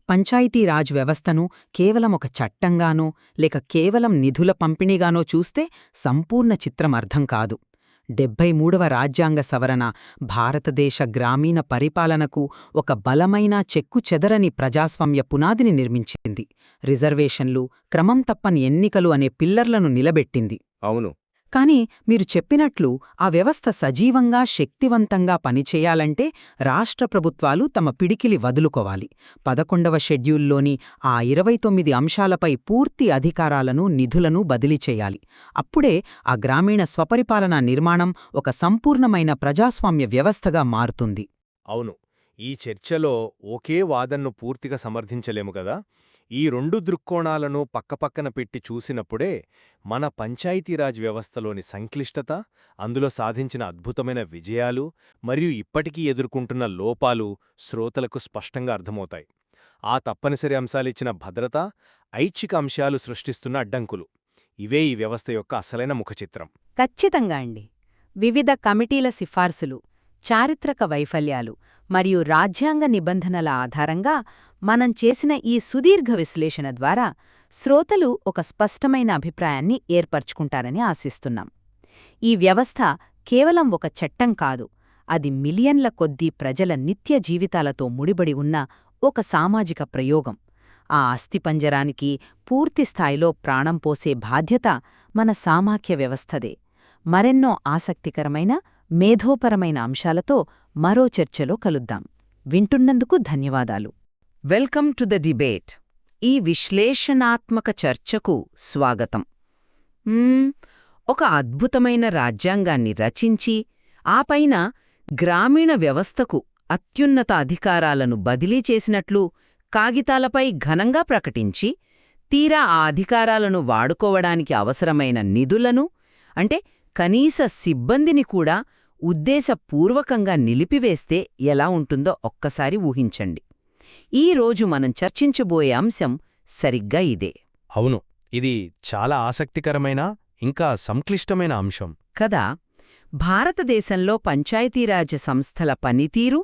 పంచాయతీరాజ్ వ్యవస్థను కేవలం ఒక చట్టంగానో లేక కేవలం నిధుల పంపిణీగానో చూస్తే సంపూర్ణ చిత్రం అర్థం కాదు. 73వ రాజ్యాంగ సవరణ భారతదేశ గ్రామీణ పరిపాలనకు ఒక బలమైన చెక్కుచెదరని ప్రజాస్వామ్య పునాదిని నిర్మించింది. రిజర్వేషన్లు, క్రమం తప్పని ఎన్నికలు అనే పిల్లర్లను నిలబెట్టింది. అవును. కాని మీరు చెప్పినట్లు ఆ వ్యవస్థ సజీవంగా, శక్తివంతంగా పనిచేయాలంటే రాష్ట్ర ప్రభుత్వాలు తమ పిడికిలి వదులుకోవాలి. 11వ షెడ్యూల్లోని ఆ 29 అంశాలపై పూర్తి అధికారాలను, నిధులను బదిలీ చేయాలి. అప్పుడే ఆ గ్రామీణ స్వపరిపాలనా నిర్మాణం ఒక సంపూర్ణమైన ప్రజాస్వామ్య వ్యవస్థగా మారుతుంది. అవును. ఈ చర్చలో ఒకే వాదన్ను పూర్తిగా సమర్థించలేము కదా. ఈ 2 దృక్కోణాలను పక్కపక్కన పెట్టి చూసినప్పుడే మన పంచాయతీరాజ్ వ్యవస్థలోని సంక్లిష్టత, అందులో సాధించిన అద్భుతమైన విజయాలు మరియు ఇప్పటికీ ఎదుర్కొంటున్న లోపాలు శ్రోతలకు స్పష్టంగా అర్థమవుతాయి. ఆ తప్పనిసరి అంశాలిచ్చిన భద్రత, ఐచ్ఛిక అంశాలు సృష్టిస్తున్న అడ్డంకులు, ఇవే ఈ వ్యవస్థ యొక్క అసలైన ముఖచిత్రం. ఖచ్చితంగా అండి. వివిధ కమిటీల సిఫార్సులు, చారిత్రక వైఫల్యాలు మరియు రాజ్యాంగ నిబంధనల ఆధారంగా మనం చేసిన ఈ సుదీర్ఘ విశ్లేషణ ద్వారా శ్రోతలు ఒక స్పష్టమైన అభిప్రాయాన్ని ఏర్పరచుకుంటారని ఆశిస్తున్నాం. ఈ వ్యవస్థ కేవలం ఒక చట్టం కాదు, అది మిలియన్ల కొద్దీ ప్రజల నిత్య జీవితాలతో ముడిబడి ఉన్న ఒక సామాజిక ప్రయోగం. ఆ అస్థిపంజరానికి పూర్తిస్థాయిలో ప్రాణం పోసే బాధ్యత మన సామాఖ్య వ్యవస్థదే. మరెన్నో ఆసక్తికరమైన, మేధోపరమైన అంశాలతో మరో చర్చలో కలుద్దాం. వింటున్నందుకు ధన్యవాదాలు. Welcome to the debate. ఈ విశ్లేషణాత్మక చర్చకు స్వాగతం. ఒక అద్భుతమైన రాజ్యాంగాన్ని రచించి, ఆపైన గ్రామీణ వ్యవస్థకు అత్యున్నత అధికారాలను బదిలీ చేసినట్లు కాగితాలపై ఘనంగా ప్రకటించి, తీరా ఆ అధికారాలను వాడుకోవడానికి అవసరమైన నిధులను, అంటే కనీస సిబ్బందిని కూడా ఉద్దేశపూర్వకంగా నిలిపివేస్తే ఎలా ఉంటుందో ఒక్కసారి ఊహించండి. ఈరోజు మనం చర్చించబోయే అంశం సరిగ్గా ఇదే. అవును, ఇది చాలా ఆసక్తికరమైన, ఇంకా సంక్లిష్టమైన అంశం కదా. భారతదేశంలో పంచాయతీరాజ్ సంస్థల పనితీరు,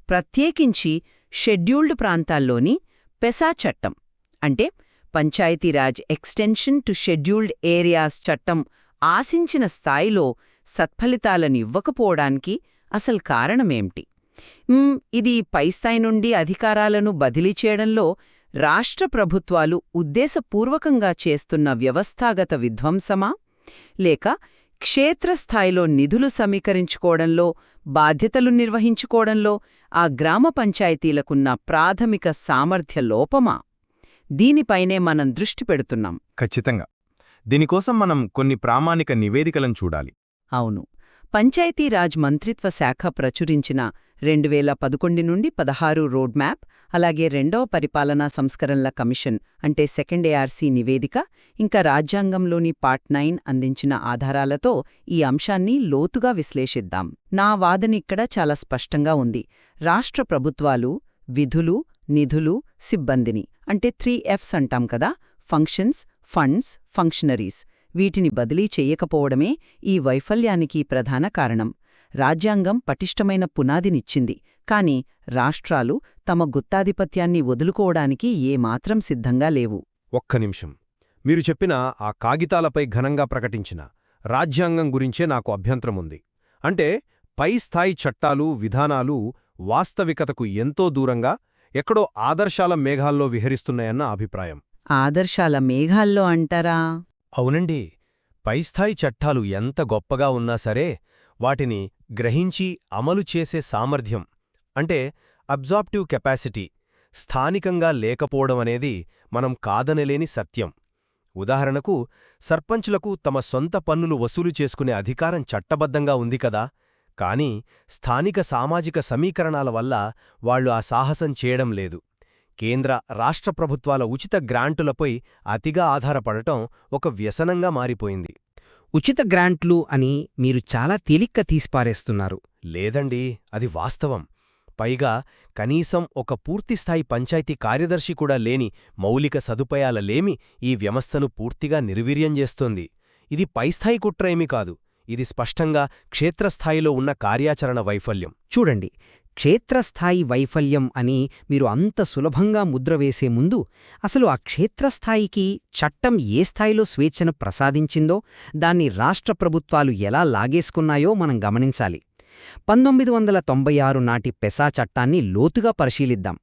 ప్రత్యేకించి షెడ్యూల్డ్ ప్రాంతాల్లోని పెసా చట్టం, అంటే Panchayati Raj extension to scheduled areas చట్టం ఆశించిన స్థాయిలో సత్ఫలితాలనివ్వకపోవడానికి అసలు కారణమేంటి? ఇది పైస్థాయి నుండి అధికారాలను బదిలీ చేయడంలో రాష్ట్ర ప్రభుత్వాలు ఉద్దేశపూర్వకంగా చేస్తున్న వ్యవస్థాగత విధ్వంసమా లేక క్షేత్రస్థాయిలో నిధులు సమీకరించుకోవడంలో బాధ్యతలు నిర్వహించుకోవడంలో ఆ గ్రామ పంచాయతీలకున్న ప్రాథమిక సామర్థ్య లోపమా? దీనిపైనే మనం దృష్టి పెడుతున్నాం. ఖచ్చితంగా. దీనికోసం మనం కొన్ని ప్రామాణిక నివేదికలను చూడాలి. అవును. పంచాయతీరాజ్ మంత్రిత్వ శాఖ ప్రచురించిన 2011 నుండి 16 రోడ్ మ్యాప్, అలాగే రెండవ పరిపాలనా సంస్కరణల కమిషన్ అంటే సెకండ్ ఏఆర్సీ నివేదిక, ఇంకా రాజ్యాంగంలోని పార్ట్ 9 అందించిన ఆధారాలతో ఈ అంశాన్ని లోతుగా విశ్లేషిద్దాం. నా వాదనిక్కడ చాలా స్పష్టంగా ఉంది. రాష్ట్ర ప్రభుత్వాలు విధులు, నిధులు, సిబ్బందిని అంటే 3Fs అంటాం కదా, ఫంక్షన్స్, ఫండ్స్, ఫంక్షనరీస్, వీటిని బదిలీ చెయ్యకపోవడమే ఈ వైఫల్యానికి ప్రధాన కారణం. రాజ్యాంగం పటిష్టమైన పునాదినిచ్చింది, కాని రాష్ట్రాలు తమ గుత్తాధిపత్యాన్ని వదులుకోవడానికి ఏమాత్రం సిద్ధంగా లేవు. ఒక్క నిమిషం. మీరు చెప్పిన ఆ కాగితాలపై ఘనంగా ప్రకటించిన రాజ్యాంగం గురించే నాకు అభ్యంతరముంది. అంటే పై స్థాయి చట్టాలు, విధానాలు వాస్తవికతకు ఎంతో దూరంగా ఎక్కడో ఆదర్శాల మేఘాల్లో విహరిస్తున్నాయన్న అభిప్రాయం. ఆదర్శాల మేఘాల్లో అంటారా? అవునండి. పైస్థాయి చట్టాలు ఎంత గొప్పగా ఉన్నా సరే వాటిని గ్రహించి అమలు చేసే సామర్థ్యం అంటే అబ్జార్ప్టివ్ కెపాసిటీ స్థానికంగా లేకపోవడమనేది మనం కాదనలేని సత్యం. ఉదాహరణకు సర్పంచులకు తమ సొంత పన్నులు వసూలు చేసుకునే అధికారం చట్టబద్ధంగా ఉంది కదా, కానీ స్థానిక సామాజిక సమీకరణాల వల్ల వాళ్లు ఆ సాహసం చేయడం లేదు. కేంద్ర, రాష్ట్ర ప్రభుత్వాల ఉచిత గ్రాంటులపై అతిగా ఆధారపడటం ఒక వ్యసనంగా మారిపోయింది. ఉచిత గ్రాంట్లు అని మీరు చాలా తేలిగ్గా తీసిపారేస్తున్నారు. లేదండి, అది వాస్తవం. పైగా కనీసం ఒక పూర్తిస్థాయి పంచాయతీ కార్యదర్శి కూడా లేని మౌలిక సదుపాయాల లేమి ఈ వ్యవస్థను పూర్తిగా నిర్వీర్యం చేస్తోంది. ఇది పైస్థాయి కుట్ర ఏమీ కాదు, ఇది స్పష్టంగా క్షేత్రస్థాయిలో ఉన్న కార్యాచరణ వైఫల్యం. చూడండి, క్షేత్రస్థాయి వైఫల్యం అని మీరు అంత సులభంగా ముద్రవేసే ముందు అసలు ఆ క్షేత్రస్థాయికి చట్టం ఏ స్థాయిలో స్వేచ్ఛను ప్రసాదించిందో, దాన్ని రాష్ట్ర ప్రభుత్వాలు ఎలా లాగేసుకున్నాయో మనం గమనించాలి. 1996 నాటి పెసా చట్టాన్ని లోతుగా పరిశీలిద్దాం.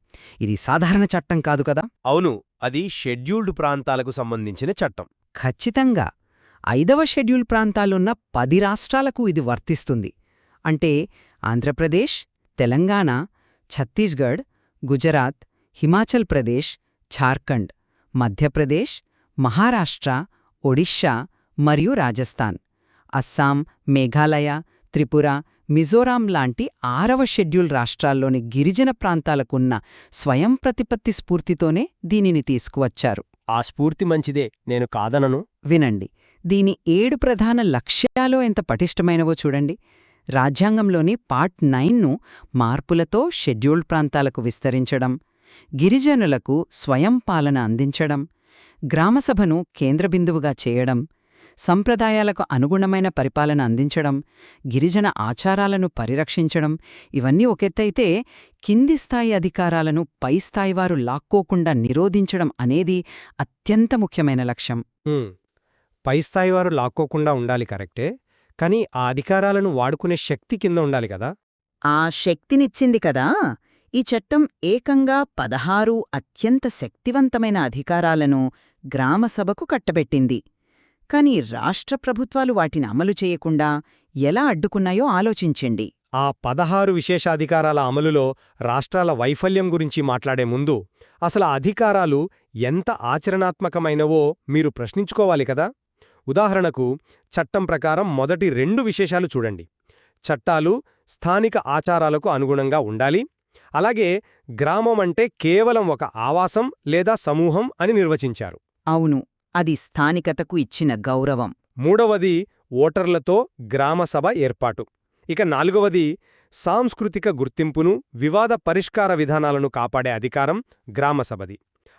ఇది సాధారణ చట్టం కాదు కదా? అవును, అది షెడ్యూల్డ్ ప్రాంతాలకు సంబంధించిన చట్టం. ఖచ్చితంగా 5వ షెడ్యూల్ ప్రాంతాలున్న 10 రాష్ట్రాలకు ఇది వర్తిస్తుంది. అంటే ఆంధ్రప్రదేశ్, తెలంగాణ, ఛత్తీస్గఢ్, గుజరాత్, హిమాచల్ ప్రదేశ్, ఝార్ఖండ్, మధ్యప్రదేశ్, మహారాష్ట్ర, ఒడిషా మరియు రాజస్థాన్, అస్సాం, మేఘాలయ, త్రిపుర, మిజోరాం లాంటి 6వ షెడ్యూల్ రాష్ట్రాల్లోని గిరిజన ప్రాంతాలకున్న స్వయం ప్రతిపత్తి స్ఫూర్తితోనే దీనిని తీసుకువచ్చారు. ఆ స్ఫూర్తి మంచిదే, నేను కాదనను. వినండి, దీని 7 ప్రధాన లక్ష్యాలు ఎంత పటిష్టమైనవో చూడండి. రాజ్యాంగంలోని పార్ట్ 9ను మార్పులతో షెడ్యూల్డ్ ప్రాంతాలకు విస్తరించడం, గిరిజనులకు స్వయం పాలన అందించడం, గ్రామసభను కేంద్రబిందువుగా చేయడం, సంప్రదాయాలకు అనుగుణమైన పరిపాలన అందించడం, గిరిజన ఆచారాలను పరిరక్షించడం, ఇవన్నీ ఒకెత్తైతే కింది స్థాయి అధికారాలను పై స్థాయివారు లాక్కోకుండా నిరోధించడం అనేది అత్యంత ముఖ్యమైన లక్ష్యం. పైస్థాయివారు లాక్కోకుండా ఉండాలి కరెక్టే, కానీ ఆ అధికారాలను వాడుకునే శక్తి కింద ఉండాలి కదా. ఆ శక్తినిచ్చింది కదా ఈ చట్టం. ఏకంగా 16 అత్యంత శక్తివంతమైన అధికారాలను గ్రామసభకు కట్టబెట్టింది. కాని రాష్ట్ర ప్రభుత్వాలు వాటిని అమలు చేయకుండా ఎలా అడ్డుకున్నాయో ఆలోచించండి. ఆ 16 విశేషాధికారాల అమలులో రాష్ట్రాల వైఫల్యం గురించి మాట్లాడే ముందు అసలు ఆ అధికారాలు ఎంత ఆచరణాత్మకమైనవో మీరు ప్రశ్నించుకోవాలి కదా. ఉదాహరణకు చట్టం ప్రకారం మొదటి 2 విశేషాలు చూడండి. చట్టాలు స్థానిక ఆచారాలకు అనుగుణంగా ఉండాలి, అలాగే గ్రామం అంటే కేవలం ఒక ఆవాసం లేదా సమూహం అని నిర్వచించారు. అవును, అది స్థానికతకు ఇచ్చిన గౌరవం. 3వది ఓటర్లతో గ్రామసభ ఏర్పాటు. ఇక 4వది సాంస్కృతిక గుర్తింపును, వివాద పరిష్కార విధానాలను కాపాడే అధికారం గ్రామసభది.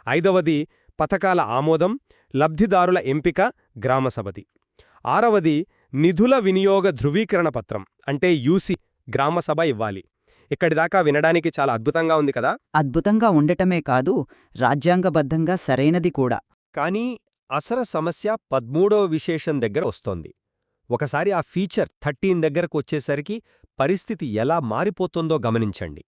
5వది పథకాల ఆమోదం, లబ్ధిదారుల ఎంపిక గ్రామసభది. 6వది నిధుల వినియోగ ధృవీకరణ పత్రం అంటే యూసీ గ్రామసభ ఇవ్వాలి. ఇక్కడిదాకా వినడానికి చాలా అద్భుతంగా ఉంది కదా. అద్భుతంగా ఉండటమే కాదు, రాజ్యాంగబద్ధంగా సరైనది కూడా. కానీ అసలు సమస్య 13వ విశేషం దగ్గర వస్తోంది. ఒకసారి ఆ ఫీచర్ 13 దగ్గరకు వచ్చేసరికి పరిస్థితి ఎలా మారిపోతోందో గమనించండి.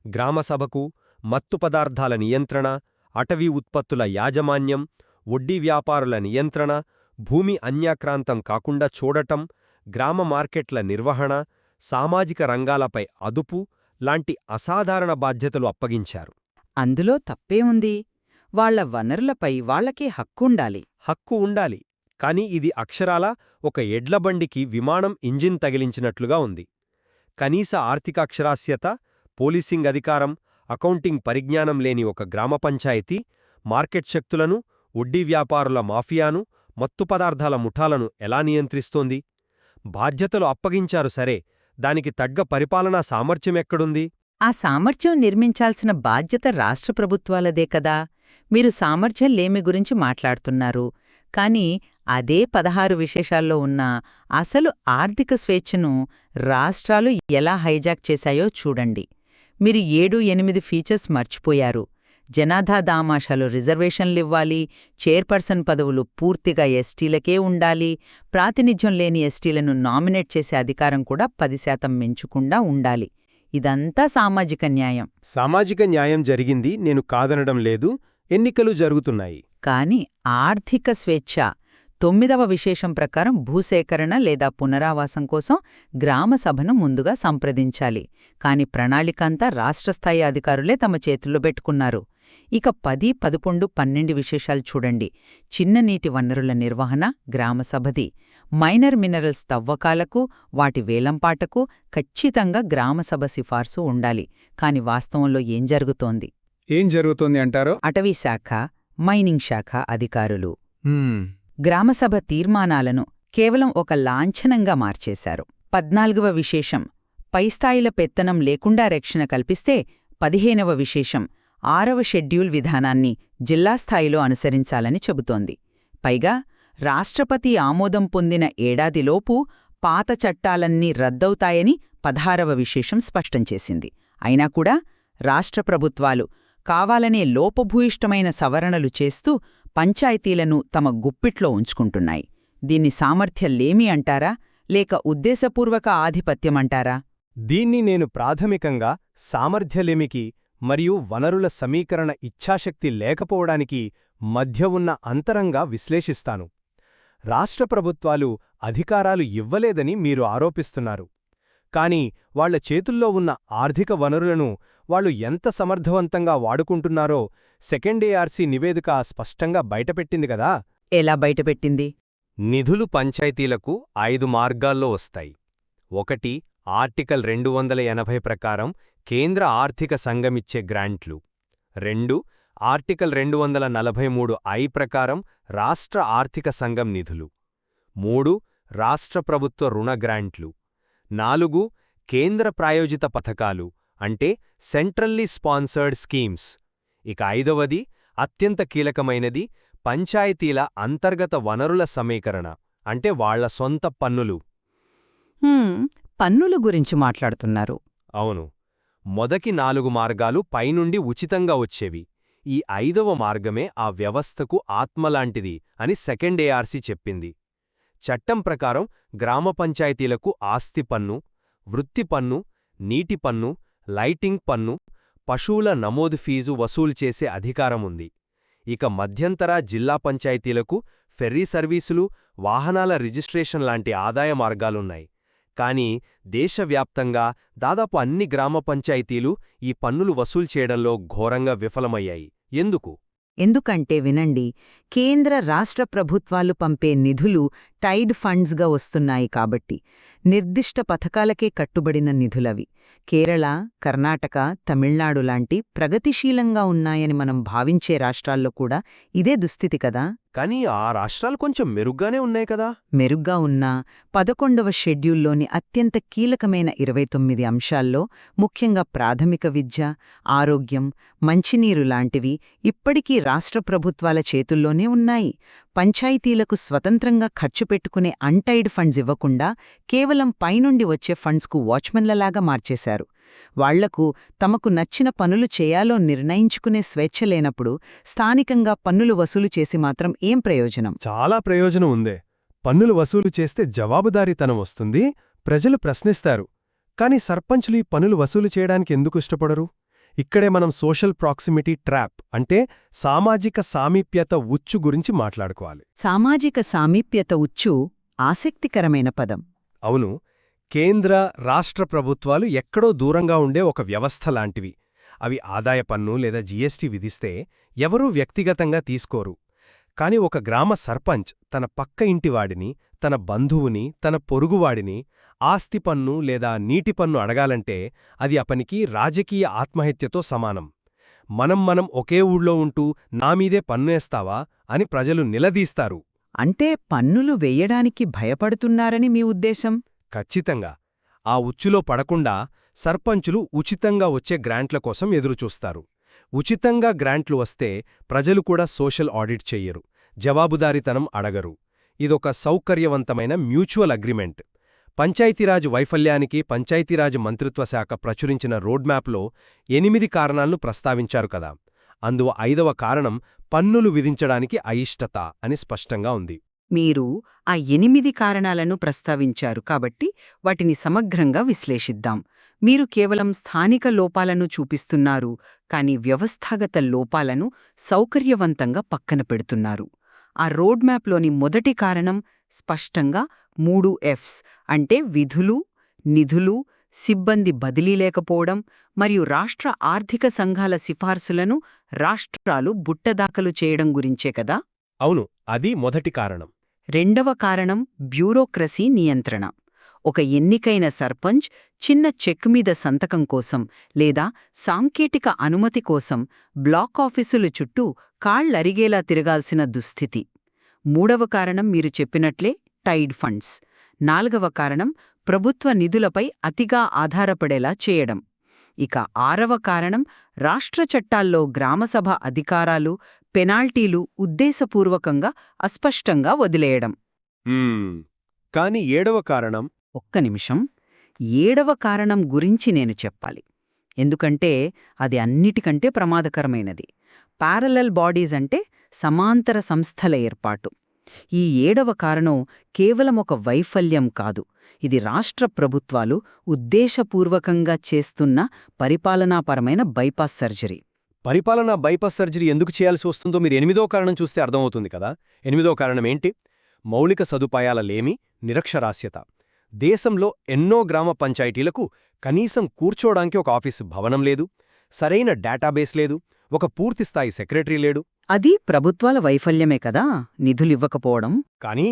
గ్రామసభకు మత్తు పదార్థాల నియంత్రణ, అటవీ ఉత్పత్తుల యాజమాన్యం, వడ్డీ వ్యాపారుల నియంత్రణ, భూమి అన్యాక్రాంతం కాకుండా చూడటం, గ్రామ మార్కెట్ల నిర్వహణ, సామాజిక రంగాలపై అదుపు లాంటి అసాధారణ బాధ్యతలు అప్పగించారు. అందులో తప్పే ఉంది. వాళ్ల వనరులపై వాళ్లకే హక్కుండాలి. హక్కు ఉండాలి, కాని ఇది అక్షరాలా ఒక ఎడ్లబండికి విమానం ఇంజిన్ తగిలించినట్లుగా ఉంది. కనీస ఆర్థికాక్షరాస్యత, పోలీసింగ్ అధికారం, అకౌంటింగ్ పరిజ్ఞానం లేని ఒక గ్రామ పంచాయతీ మార్కెట్ శక్తులను, వడ్డీ వ్యాపారుల మాఫియాను, మత్తు పదార్థాల ముఠాలను ఎలా నియంత్రిస్తోంది? బాధ్యతలు అప్పగించారు సరే, దానికి తగ్గ పరిపాలనా సామర్థ్యమెక్కడుంది? ఆ సామర్థ్యం నిర్మించాల్సిన బాధ్యత రాష్ట్ర ప్రభుత్వాలదే కదా. మీరు సామర్థ్యం లేమి గురించి మాట్లాడుతున్నారు, కాని అదే 16 విశేషాల్లో ఉన్న అసలు ఆర్థిక స్వేచ్ఛను రాష్ట్రాలు ఎలా హైజాక్ చేశాయో చూడండి. మీరు 7-8 ఫీచర్స్ మర్చిపోయారు. జనాధా దామాషాలు రిజర్వేషన్లివ్వాలి, చైర్పర్సన్ పదవులు పూర్తిగా ఎస్టీలకే ఉండాలి, ప్రాతినిధ్యం లేని ఎస్టీలను నామినేట్ చేసే అధికారం కూడా 10% మించకుండా ఉండాలి. ఇదంతా సామాజిక న్యాయం. సామాజిక న్యాయం జరిగింది, నేను కాదనడం లేదు. ఎన్నికలు జరుగుతున్నాయి. కాని ఆర్థిక స్వేచ్ఛ 9వ విశేషం ప్రకారం భూసేకరణ లేదా పునరావాసం కోసం గ్రామసభను ముందుగా సంప్రదించాలి. కాని ప్రణాళికంతా రాష్ట్రస్థాయి అధికారులే తమ చేతుల్లో పెట్టుకున్నారు. ఇక 10, 11, 12 విశేషాలు చూడండి. చిన్న నీటి వనరుల నిర్వహణ గ్రామసభది. మైనర్ మినరల్స్ తవ్వకాలకు, వాటి వేలంపాటకు ఖచ్చితంగా గ్రామసభ సిఫార్సు ఉండాలి. కాని వాస్తవంలో ఏం జరుగుతోంది? ఏం జరుగుతోంది అంటారో? అటవీ శాఖ, మైనింగ్ శాఖ అధికారులు గ్రామసభ తీర్మానాలను కేవలం ఒక లాంఛనంగా మార్చేశారు. 14వ విశేషం పైస్థాయిల పెత్తనం లేకుండా రక్షణ కల్పిస్తే, 15వ విశేషం 6వ షెడ్యూల్ విధానాన్ని జిల్లాస్థాయిలో అనుసరించాలని చెబుతోంది. పైగా రాష్ట్రపతి ఆమోదం పొందిన ఏడాదిలోపు పాత చట్టాలన్నీ రద్దవుతాయని 16వ విశేషం స్పష్టం చేసింది. అయినా కూడా రాష్ట్ర ప్రభుత్వాలు కావాలనే లోపభూయిష్టమైన సవరణలు చేస్తూ పంచాయతీలను తమ గుప్పిట్లో ఉంచుకుంటున్నాయి. దీన్ని సామర్థ్యలేమి అంటారా, లేక ఉద్దేశపూర్వక ఆధిపత్యమంటారా? దీన్ని నేను ప్రాథమికంగా సామర్థ్యలేమికి మరియు వనరుల సమీకరణ ఇచ్ఛాశక్తి లేకపోవడానికి మధ్య ఉన్న అంతరంగా విశ్లేషిస్తాను. రాష్ట్ర ప్రభుత్వాలు అధికారాలు ఇవ్వలేదని మీరు ఆరోపిస్తున్నారు. కాని వాళ్ల చేతుల్లో ఉన్న ఆర్థిక వనరులను వాళ్ళు ఎంత సమర్థవంతంగా వాడుకుంటున్నారో సెకండ్ ఏఆర్సీ నివేదిక స్పష్టంగా బయటపెట్టింది కదా. ఎలా బయటపెట్టింది? నిధులు పంచాయతీలకు 5 మార్గాల్లో వస్తాయి. 1. ఆర్టికల్ 280 ప్రకారం కేంద్ర ఆర్థిక సంఘమిచ్చే గ్రాంట్లు. 2. ఆర్టికల్ 243(i) ప్రకారం రాష్ట్ర ఆర్థిక సంఘం నిధులు. 3. రాష్ట్ర ప్రభుత్వ రుణ గ్రాంట్లు. 4. కేంద్ర ప్రాయోజిత పథకాలు, అంటే సెంట్రల్లీ స్పాన్సర్డ్ స్కీమ్స్. ఇక 5వది, అత్యంత కీలకమైనది, పంచాయతీల అంతర్గత వనరుల సమీకరణ, అంటే వాళ్ల సొంత పన్నులు. పన్నుల గురించి మాట్లాడుతున్నారు. అవును. మొదటి 4 మార్గాలు పైనుండి ఉచితంగా వచ్చేవి. ఈ 5వ మార్గమే ఆ వ్యవస్థకు ఆత్మలాంటిది అని సెకండ్ ఏఆర్సీ చెప్పింది. చట్టం ప్రకారం గ్రామ పంచాయతీలకు ఆస్తి పన్ను, వృత్తి పన్ను, నీటి పన్ను, లైటింగ్ పన్ను, పశువుల నమోదు ఫీజు వసూలు చేసే అధికారముంది. ఇక మధ్యంతర జిల్లా పంచాయతీలకు ఫెర్రీ సర్వీసులు, వాహనాల రిజిస్ట్రేషన్ లాంటి ఆదాయ మార్గాలున్నాయి. కానీ దేశవ్యాప్తంగా దాదాపు అన్ని గ్రామ పంచాయతీలు ఈ పన్నులు వసూలు చేయడంలో ఘోరంగా విఫలమయ్యాయి. ఎందుకు? ఎందుకంటే వినండి, కేంద్ర రాష్ట్ర ప్రభుత్వాలు పంపే నిధులు టైడ్ ఫండ్స్గా వస్తున్నాయి కాబట్టి. నిర్దిష్ట పథకాలకే కట్టుబడిన నిధులవి. కేరళ, కర్ణాటక, తమిళనాడు లాంటి ప్రగతిశీలంగా ఉన్నాయని మనం భావించే రాష్ట్రాల్లో కూడా ఇదే దుస్థితి కదా. కానీ ఆ రాష్ట్రాలు కొంచెం మెరుగ్గానే ఉన్నాయి కదా. మెరుగ్గా ఉన్నా 11వ షెడ్యూల్లోని అత్యంత కీలకమైన 29 అంశాల్లో, ముఖ్యంగా ప్రాథమిక విద్య, ఆరోగ్యం, మంచినీరు లాంటివి ఇప్పటికీ రాష్ట్ర ప్రభుత్వాల చేతుల్లోనే ఉన్నాయి. పంచాయతీలకు స్వతంత్రంగా ఖర్చు పెట్టుకునే అన్టైడ్ ఫండ్స్ ఇవ్వకుండా కేవలం పైనుండి వచ్చే ఫండ్స్కు వాచ్మెన్లలాగా మార్చేశారు. వాళ్లకు తమకు నచ్చిన పనులు చేయాలో నిర్ణయించుకునే స్వేచ్ఛ లేనప్పుడు స్థానికంగా పన్నులు వసూలు చేసి మాత్రం ఏం ప్రయోజనం? చాలా ప్రయోజనం ఉందే. పన్నులు వసూలు చేస్తే జవాబుదారీతనం వస్తుంది, ప్రజలు ప్రశ్నిస్తారు. కాని సర్పంచులు ఈ పనులు వసూలు చేయడానికి ఎందుకు ఇష్టపడరు? ఇక్కడే మనం సోషల్ ప్రాక్సిమిటీ ట్రాప్ అంటే సామాజిక సామీప్యత ఉచ్చు గురించి మాట్లాడుకోవాలి. సామాజిక సామీప్యత ఉచ్చు ఆసక్తికరమైన పదం. అవును, కేంద్ర రాష్ట్ర ప్రభుత్వాలు ఎక్కడో దూరంగా ఉండే ఒక వ్యవస్థ లాంటివి. అవి ఆదాయ పన్ను లేదా జీఎస్టీ విధిస్తే ఎవరూ వ్యక్తిగతంగా తీసుకోరు. కాని ఒక గ్రామ సర్పంచ్ తన పక్క ఇంటివాడిని, తన బంధువుని, తన పొరుగువాడిని ఆస్తి పన్ను లేదా నీటి పన్ను అడగాలంటే అది అపనికి రాజకీయ ఆత్మహత్యతో సమానం. మనం ఒకే ఊళ్ళో ఉంటూ నామీదే పన్నేస్తావా అని ప్రజలు నిలదీస్తారు. అంటే పన్నులు వెయ్యడానికి భయపడుతున్నారని మీ ఉద్దేశం? ఖచ్చితంగా. ఆ ఉచ్చులో పడకుండా సర్పంచులు ఉచితంగా వచ్చే గ్రాంట్ల కోసం ఎదురుచూస్తారు. ఉచితంగా గ్రాంట్లు వస్తే ప్రజలు కూడా సోషల్ ఆడిట్ చెయ్యరు, జవాబుదారీతనం అడగరు. ఇదొక సౌకర్యవంతమైన మ్యూచువల్ అగ్రిమెంట్. పంచాయతీరాజ్ వైఫల్యానికి పంచాయతీరాజ్ మంత్రిత్వశాఖ ప్రచురించిన రోడ్మ్యాప్లో 8 కారణాలను ప్రస్తావించారు కదా. అందులో 5వ కారణం పన్నులు విధించడానికి అయిష్టత అని స్పష్టంగా ఉంది. మీరు ఆ 8 కారణాలను ప్రస్తావించారు కాబట్టి వాటిని సమగ్రంగా విశ్లేషిద్దాం. మీరు కేవలం స్థానిక లోపాలను చూపిస్తున్నారు, కాని వ్యవస్థాగత లోపాలను సౌకర్యవంతంగా పక్కన పెడుతున్నారు. ఆ రోడ్మ్యాప్లోని మొదటి కారణం స్పష్టంగా 3 Fs అంటే విధులు, నిధులు, సిబ్బంది బదిలీ లేకపోవడం మరియు రాష్ట్ర ఆర్థిక సంఘాల సిఫార్సులను రాష్ట్రాలు బుట్టదాఖలు చేయడం గురించే కదా? అవును, అది మొదటి కారణం. రెండవ కారణం బ్యూరోక్రసీ నియంత్రణ. ఒక ఎన్నికైన సర్పంచ్ చిన్న చెక్ మీద సంతకం కోసం లేదా సాంకేతిక అనుమతి కోసం బ్లాక్ ఆఫీసుల చుట్టూ కాళ్లరిగేలా తిరగాల్సిన దుస్థితి. మూడవ కారణం మీరు చెప్పినట్లే టైడ్ ఫండ్స్. నాలుగవ కారణం ప్రభుత్వ నిధులపై అతిగా ఆధారపడేలా చేయడం. ఇక ఆరవ కారణం రాష్ట్ర చట్టాల్లో గ్రామసభ అధికారాలు, పెనాల్టీలు ఉద్దేశపూర్వకంగా అస్పష్టంగా వదిలేయడం. కాని 7వ కారణం? ఒక్క నిమిషం, 7వ కారణం గురించి నేను చెప్పాలి. ఎందుకంటే అది అన్నిటికంటే ప్రమాదకరమైనది. ప్యారలల్ బాడీస్ అంటే సమాంతర సంస్థల ఏర్పాటు. ఈ 7వ కారణం కేవలం ఒక వైఫల్యం కాదు, ఇది రాష్ట్ర ప్రభుత్వాలు ఉద్దేశపూర్వకంగా చేస్తున్న పరిపాలనాపరమైన బైపాస్ సర్జరీ. పరిపాలనా బైపాస్ సర్జరీ ఎందుకు చేయాల్సి వస్తుందో మీరు 8వ కారణం చూస్తే అర్థమవుతుంది కదా. 8వ కారణం ఏంటి? మౌలిక సదుపాయాల లేమి, నిరక్షరాస్యత. దేశంలో ఎన్నో గ్రామ పంచాయతీలకు కనీసం కూర్చోడానికి ఒక ఆఫీసు భవనం లేదు, సరైన డేటాబేస్ లేదు, ఒక పూర్తిస్థాయి సెక్రటరీ లేడు. అది ప్రభుత్వాల వైఫల్యమే కదా, నిధులివ్వకపోవడం. కానీ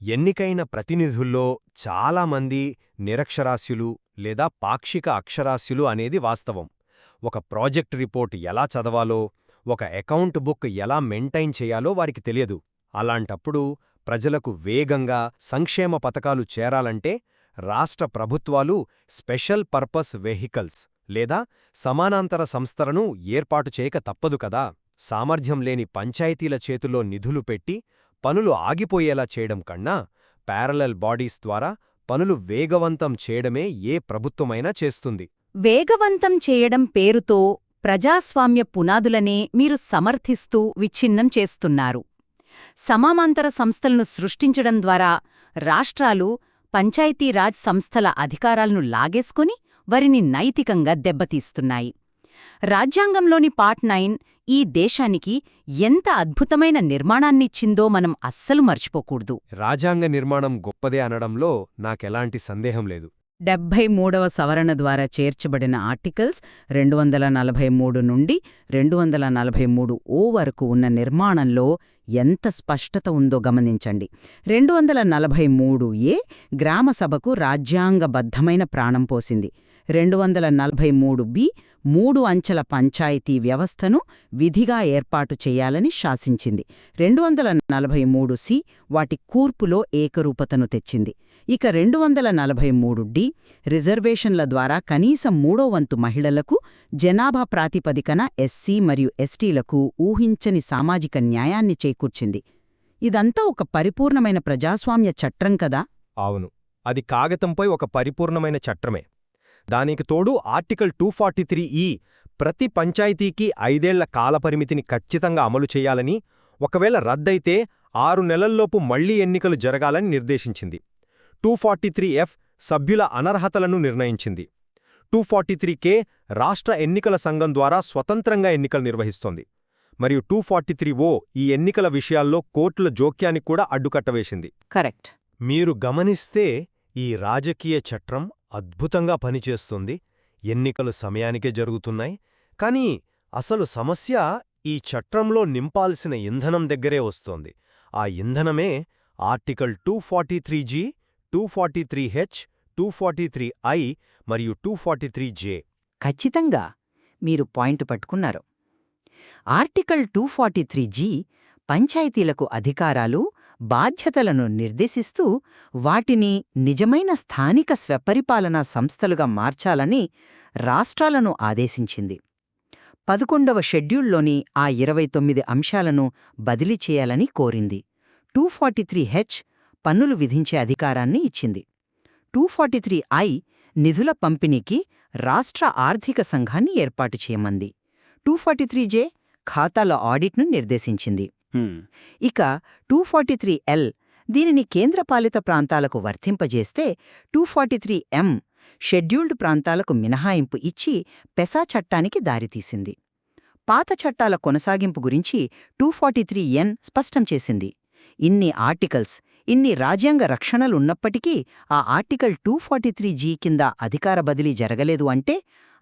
ఎన్నికైన ప్రతినిధుల్లో చాలామంది నిరక్షరాస్యులు లేదా పాక్షిక అక్షరాస్యులు అనేది వాస్తవం. ఒక ప్రాజెక్ట్ రిపోర్ట్ ఎలా చదవాలో, ఒక అకౌంట్ బుక్ ఎలా మెయింటైన్ చేయాలో వారికి తెలియదు. అలాంటప్పుడు ప్రజలకు వేగంగా సంక్షేమ పథకాలు చేరాలంటే రాష్ట్ర ప్రభుత్వాలు స్పెషల్ పర్పస్ వెహికల్స్ లేదా సమానాంతర సంస్థలను ఏర్పాటు చేయక తప్పదు కదా. సామర్థ్యం లేని పంచాయతీల చేతుల్లో నిధులు పెట్టి పనులు ఆగిపోయేలా చేయడం కన్నా ప్యారలల్ బాడీస్ ద్వారా పనులు వేగవంతం చేయడమే ఏ ప్రభుత్వమైనా చేస్తుంది. వేగవంతం చేయడం పేరుతో ప్రజాస్వామ్య పునాదులనే మీరు సమర్థిస్తూ విచ్ఛిన్నం చేస్తున్నారు. సమానాంతర సంస్థలను సృష్టించడం ద్వారా రాష్ట్రాలు పంచాయతీరాజ్ సంస్థల అధికారాలను లాగేసుకుని వారిని నైతికంగా దెబ్బతీస్తున్నాయి. రాజ్యాంగంలోని పార్ట్ 9 ఈ దేశానికి ఎంత అద్భుతమైన నిర్మాణాన్నిచ్చిందో మనం అస్సలు మర్చిపోకూడదు. రాజ్యాంగ నిర్మాణం గొప్పదే అనడంలో నాకెలాంటి సందేహం లేదు. 73వ సవరణ ద్వారా చేర్చబడిన ఆర్టికల్స్ 243 నుండి 243 వరకు ఉన్న నిర్మాణంలో ఎంత స్పష్టత ఉందో గమనించండి. 243 గ్రామసభకు రాజ్యాంగబద్ధమైన ప్రాణం పోసింది. 243 3 అంచెల పంచాయతీ వ్యవస్థను విధిగా ఏర్పాటు చేయాలని శాసించింది. 243 వాటి కూర్పులో ఏకరూపతను తెచ్చింది. ఇక 243 రిజర్వేషన్ల ద్వారా కనీసం 3వ వంతు మహిళలకు, జనాభా ప్రాతిపదికన ఎస్సీ మరియు ఎస్టీలకు ఊహించని సామాజిక న్యాయాన్ని చేకూర్చింది. ఇదంతా ఒక పరిపూర్ణమైన ప్రజాస్వామ్య చట్టం కదా. అవును, అది కాగితంపై ఒక పరిపూర్ణమైన చట్టమే. దానికి తోడు ఆర్టికల్ 243 ప్రతి పంచాయతీకి 5 ఏళ్ల కాలపరిమితిని ఖచ్చితంగా అమలు చేయాలని, ఒకవేళ రద్దయితే 6 నెలల్లోపు మళ్లీ ఎన్నికలు జరగాలని నిర్దేశించింది. 243F సభ్యుల అనర్హతలను నిర్ణయించింది. 243కే రాష్ట్ర ఎన్నికల సంఘం ద్వారా స్వతంత్రంగా ఎన్నికలు నిర్వహిస్తోంది. మరియు 243ఓ ఈ ఎన్నికల విషయాల్లో కోర్టుల జోక్యానికి కూడా అడ్డుకట్టవేసింది. కరెక్ట్. మీరు గమనిస్తే ఈ రాజకీయ చట్రం అద్భుతంగా పనిచేస్తుంది. ఎన్నికలు సమయానికే జరుగుతున్నాయి. కానీ అసలు సమస్య ఈ చట్రంలో నింపాల్సిన ఇంధనం దగ్గరే వస్తోంది. ఆ ఇంధనమే ఆర్టికల్ 243G, 243H, 243I మరియు 243J. ఖచ్చితంగా మీరు పాయింట్ పట్టుకున్నారు. ఆర్టికల్ 243G పంచాయతీలకు అధికారాలు, బాధ్యతలను నిర్దేశిస్తూ వాటిని నిజమైన స్థానిక స్వపరిపాలనా సంస్థలుగా మార్చాలని రాష్ట్రాలను ఆదేశించింది. 11వ షెడ్యూల్లోని ఆ 29 అంశాలను బదిలీ చేయాలని కోరింది. 243H పన్నులు విధించే అధికారాన్ని ఇచ్చింది. 243I నిధుల పంపిణీకి రాష్ట్ర ఆర్థిక సంఘాన్ని ఏర్పాటు చేయమంది. 243J ఖాతాల ఆడిట్ను నిర్దేశించింది. ఇక 243L దీనిని కేంద్రపాలిత ప్రాంతాలకు వర్తింపజేస్తే 243M షెడ్యూల్డ్ ప్రాంతాలకు మినహాయింపు ఇచ్చి పెసా చట్టానికి దారితీసింది. పాత చట్టాల కొనసాగింపు గురించి 243N స్పష్టం చేసింది. ఇన్ని ఆర్టికల్స్, ఇన్ని రాజ్యాంగ రక్షణలున్నప్పటికీ ఆ ఆర్టికల్ 243G కింద అధికార బదిలీ జరగలేదు అంటే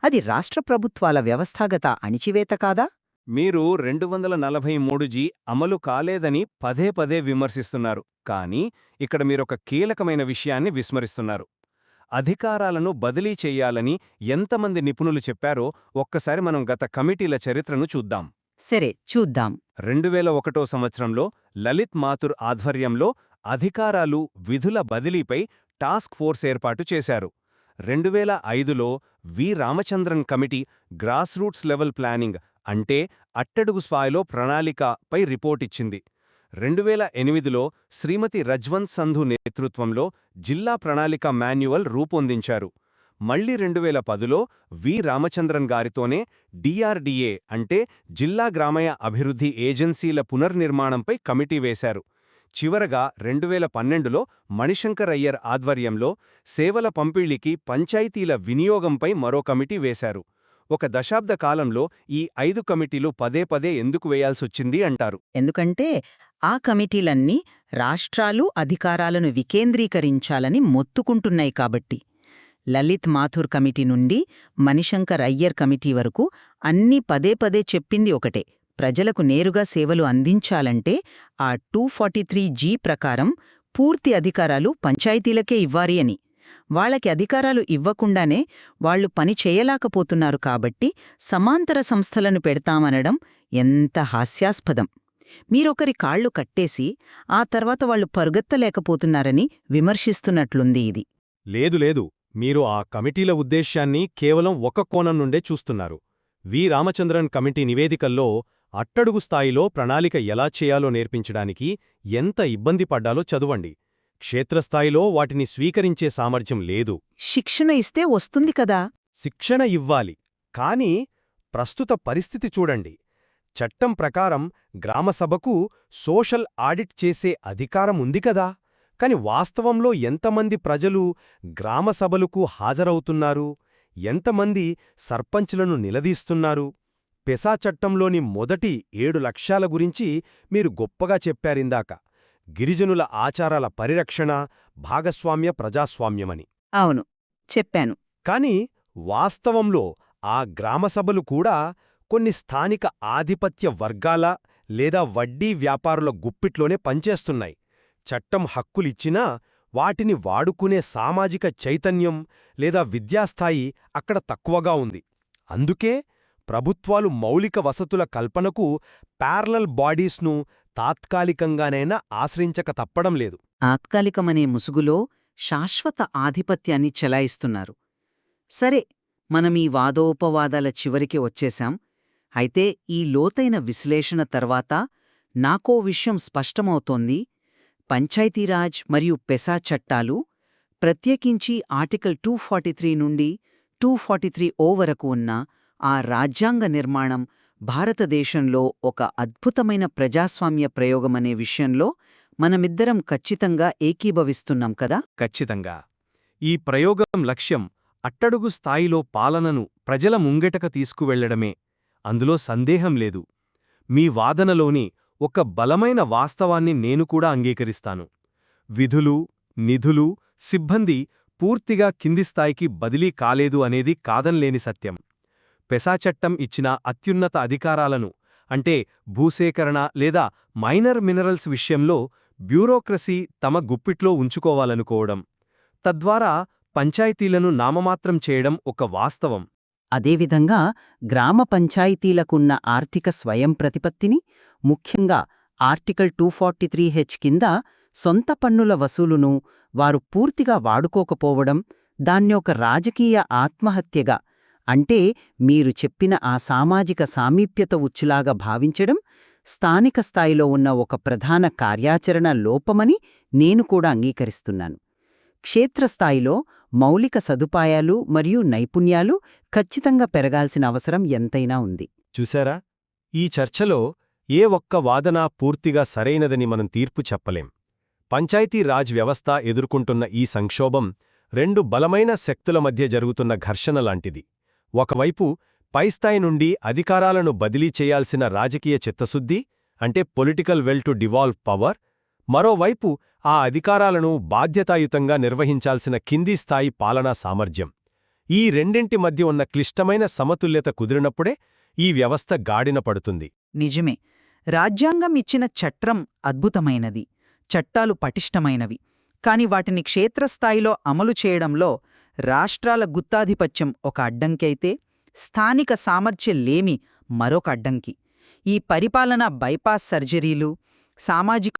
అది రాష్ట్ర ప్రభుత్వాల వ్యవస్థాగత అణిచివేత కాదా? మీరు 243G అమలు కాలేదని పదే పదే విమర్శిస్తున్నారు. కానీ ఇక్కడ మీరొక కీలకమైన విషయాన్ని విస్మరిస్తున్నారు. అధికారాలను బదిలీ చెయ్యాలని ఎంతమంది నిపుణులు చెప్పారో ఒక్కసారి మనం గత కమిటీల చరిత్రను చూద్దాం. సరే, చూద్దాం. 2001 సంవత్సరంలో లలిత్ మాథుర్ ఆధ్వర్యంలో అధికారాలు, విధుల బదిలీపై టాస్క్ ఫోర్స్ ఏర్పాటు చేశారు. 2005లో V Ramachandran committee grass roots level planning అంటే అట్టడుగు స్థాయిలో ప్రణాళికపై రిపోర్టిచ్చింది. 2008లో శ్రీమతి రజ్వంత్ సంధు నేతృత్వంలో జిల్లా ప్రణాళిక మాన్యువల్ రూపొందించారు. మళ్లీ 2010లో వి రామచంద్రన్ గారితోనే డిఆర్డీఏ అంటే జిల్లా గ్రామీణ అభివృద్ధి ఏజెన్సీల పునర్నిర్మాణంపై కమిటీ వేశారు. చివరగా 2012లో మణిశంకర్ అయ్యర్ ఆధ్వర్యంలో సేవల పంపిణీకి పంచాయతీల వినియోగంపై మరో కమిటీ వేశారు. ఒక దశాబ్ద కాలంలో ఈ 5 కమిటీలు పదే పదే ఎందుకు వేయాల్సొచ్చింది అంటారు? ఎందుకంటే ఆ కమిటీలన్నీ రాష్ట్రాలు అధికారాలను వికేంద్రీకరించాలని మొత్తుకుంటున్నాయి కాబట్టి. లలిత్ మాథుర్ కమిటీ నుండి మణిశంకర్ అయ్యర్ కమిటీ వరకు అన్నీ పదే పదే చెప్పింది ఒకటే: ప్రజలకు నేరుగా సేవలు అందించాలంటే ఆ 243G ప్రకారం పూర్తి అధికారాలు పంచాయతీలకే ఇవ్వాలి అని. వాళ్ళకి అధికారాలు ఇవ్వకుండానే వాళ్లు పని చేయలేకపోతున్నారు కాబట్టి సమాంతర సంస్థలను పెడతామనడం ఎంత హాస్యాస్పదం. మీరొకరి కాళ్లు కట్టేసి ఆ తర్వాత వాళ్లు పరుగెత్తలేకపోతున్నారని విమర్శిస్తున్నట్లుంది ఇది. లేదు, మీరు ఆ కమిటీల ఉద్దేశ్యాన్ని కేవలం ఒక కోణం నుండే చూస్తున్నారు. వి రామచంద్రన్ కమిటీ నివేదికల్లో అట్టడుగు స్థాయిలో ప్రణాళిక ఎలా చేయాలో నేర్పించడానికి ఎంత ఇబ్బంది పడ్డాలో చదవండి. క్షేత్రస్థాయిలో వాటిని స్వీకరించే సామర్థ్యం లేదు. శిక్షణ ఇస్తే వస్తుంది కదా. శిక్షణ ఇవ్వాలి, కానీ ప్రస్తుత పరిస్థితి చూడండి. చట్టం ప్రకారం గ్రామసభకు సోషల్ ఆడిట్ చేసే అధికారం ఉంది కదా. కాని వాస్తవంలో ఎంతమంది ప్రజలు గ్రామసభలకు హాజరవుతున్నారు? ఎంతమంది సర్పంచ్లను నిలదీస్తున్నారు? పెసా చట్టంలోని మొదటి 7 లక్ష్యాల గురించి మీరు గొప్పగా చెప్పారిందాక. గిరిజనుల ఆచారాల పరిరక్షణ, భాగస్వామ్య ప్రజాస్వామ్యమని. అవును, చెప్పాను. కాని వాస్తవంలో ఆ గ్రామసభలు కూడా కొన్ని స్థానిక ఆధిపత్య వర్గాల లేదా వడ్డీ వ్యాపారుల గుప్పిట్లోనే పనిచేస్తున్నాయి. చట్టం హక్కులిచ్చినా వాటిని వాడుకునే సామాజిక చైతన్యం లేదా విద్యాస్థాయి అక్కడ తక్కువగా ఉంది. అందుకే ప్రభుత్వాలు మౌలిక వసతుల కల్పనకు ప్యారలల్ బాడీస్ను తాత్కాలికంగానైనా ఆశ్రయించక తప్పడం లేదు. తాత్కాలికమనే ముసుగులో శాశ్వత ఆధిపత్యాన్ని చెలాయిస్తున్నారు. సరే, మనమీ వాదోపవాదాల చివరికి వచ్చేశాం. అయితే ఈ లోతైన విశ్లేషణ తర్వాత నాకో విషయం స్పష్టమవుతోంది. పంచాయతీరాజ్ మరియు పెసా చట్టాలు, ప్రత్యేకించి ఆర్టికల్ 243 నుండి 243O వరకు ఉన్న ఆ రాజ్యాంగ నిర్మాణం భారతదేశంలో ఒక అద్భుతమైన ప్రజాస్వామ్య ప్రయోగమనే విషయంలో మనమిద్దరం ఖచ్చితంగా ఏకీభవిస్తున్నాం కదా. ఖచ్చితంగా. ఈ ప్రయోగం లక్ష్యం అట్టడుగు స్థాయిలో పాలనను ప్రజల ముంగెటక తీసుకువెళ్లడమే. అందులో సందేహం లేదు. మీ వాదనలోని ఒక బలమైన వాస్తవాన్ని నేను కూడా అంగీకరిస్తాను. విధులు, నిధులు, సిబ్బంది పూర్తిగా కింది స్థాయికి బదిలీ కాలేదు అనేది కాదన్లేని సత్యం. పెసాచట్టం ఇచ్చిన అత్యున్నత అధికారాలను, అంటే భూసేకరణ లేదా మైనర్ మినరల్స్ విషయంలో బ్యూరోక్రసీ తమ గుప్పిట్లో ఉంచుకోవాలనుకోవడం, తద్వారా పంచాయతీలను నామమాత్రం చేయడం ఒక వాస్తవం. అదేవిధంగా గ్రామ పంచాయతీలకున్న ఆర్థిక స్వయం ప్రతిపత్తిని, ముఖ్యంగా ఆర్టికల్ 243H కింద సొంత పన్నుల వసూలును వారు పూర్తిగా వాడుకోకపోవడం, దాన్నొక రాజకీయ ఆత్మహత్యగా, అంటే మీరు చెప్పిన ఆ సామాజిక సామీప్యత ఉచ్చులాగా భావించడం స్థానిక స్థాయిలో ఉన్న ఒక ప్రధాన కార్యాచరణ లోపమని నేను కూడా అంగీకరిస్తున్నాను. క్షేత్రస్థాయిలో మౌలిక సదుపాయాలు మరియు నైపుణ్యాలు ఖచ్చితంగా పెరగాల్సిన అవసరం ఎంతైనా ఉంది. చూశారా? ఈ చర్చలో ఏ ఒక్క వాదన పూర్తిగా సరైనదని మనం తీర్పు చెప్పలేం. పంచాయతీ రాజ్ వ్యవస్థ ఎదుర్కొంటున్న ఈ సంక్షోభం రెండు బలమైన శక్తుల మధ్య జరుగుతున్న ఘర్షణ లాంటిది. ఒకవైపు పైస్థాయి నుండి అధికారాలను బదిలీ చేయాల్సిన రాజకీయ చిత్తశుద్ధి, అంటే political well to devolve power, మరోవైపు ఆ అధికారాలను బాధ్యతాయుతంగా నిర్వహించాల్సిన కింది స్థాయి పాలనా సామర్థ్యం. ఈ రెండింటి మధ్య ఉన్న క్లిష్టమైన సమతుల్యత కుదిరినప్పుడే ఈ వ్యవస్థ గాడిన పడుతుంది. నిజమే. రాజ్యాంగం ఇచ్చిన చట్రం అద్భుతమైనది, చట్టాలు పటిష్టమైనవి. కాని వాటిని క్షేత్రస్థాయిలో అమలు చేయడంలో రాష్ట్రాల గుత్తాధిపత్యం ఒక అడ్డంకి అయితే, స్థానిక సామర్థ్యలేమి మరొక అడ్డంకి. ఈ పరిపాలన బైపాస్ సర్జరీలు, సామాజిక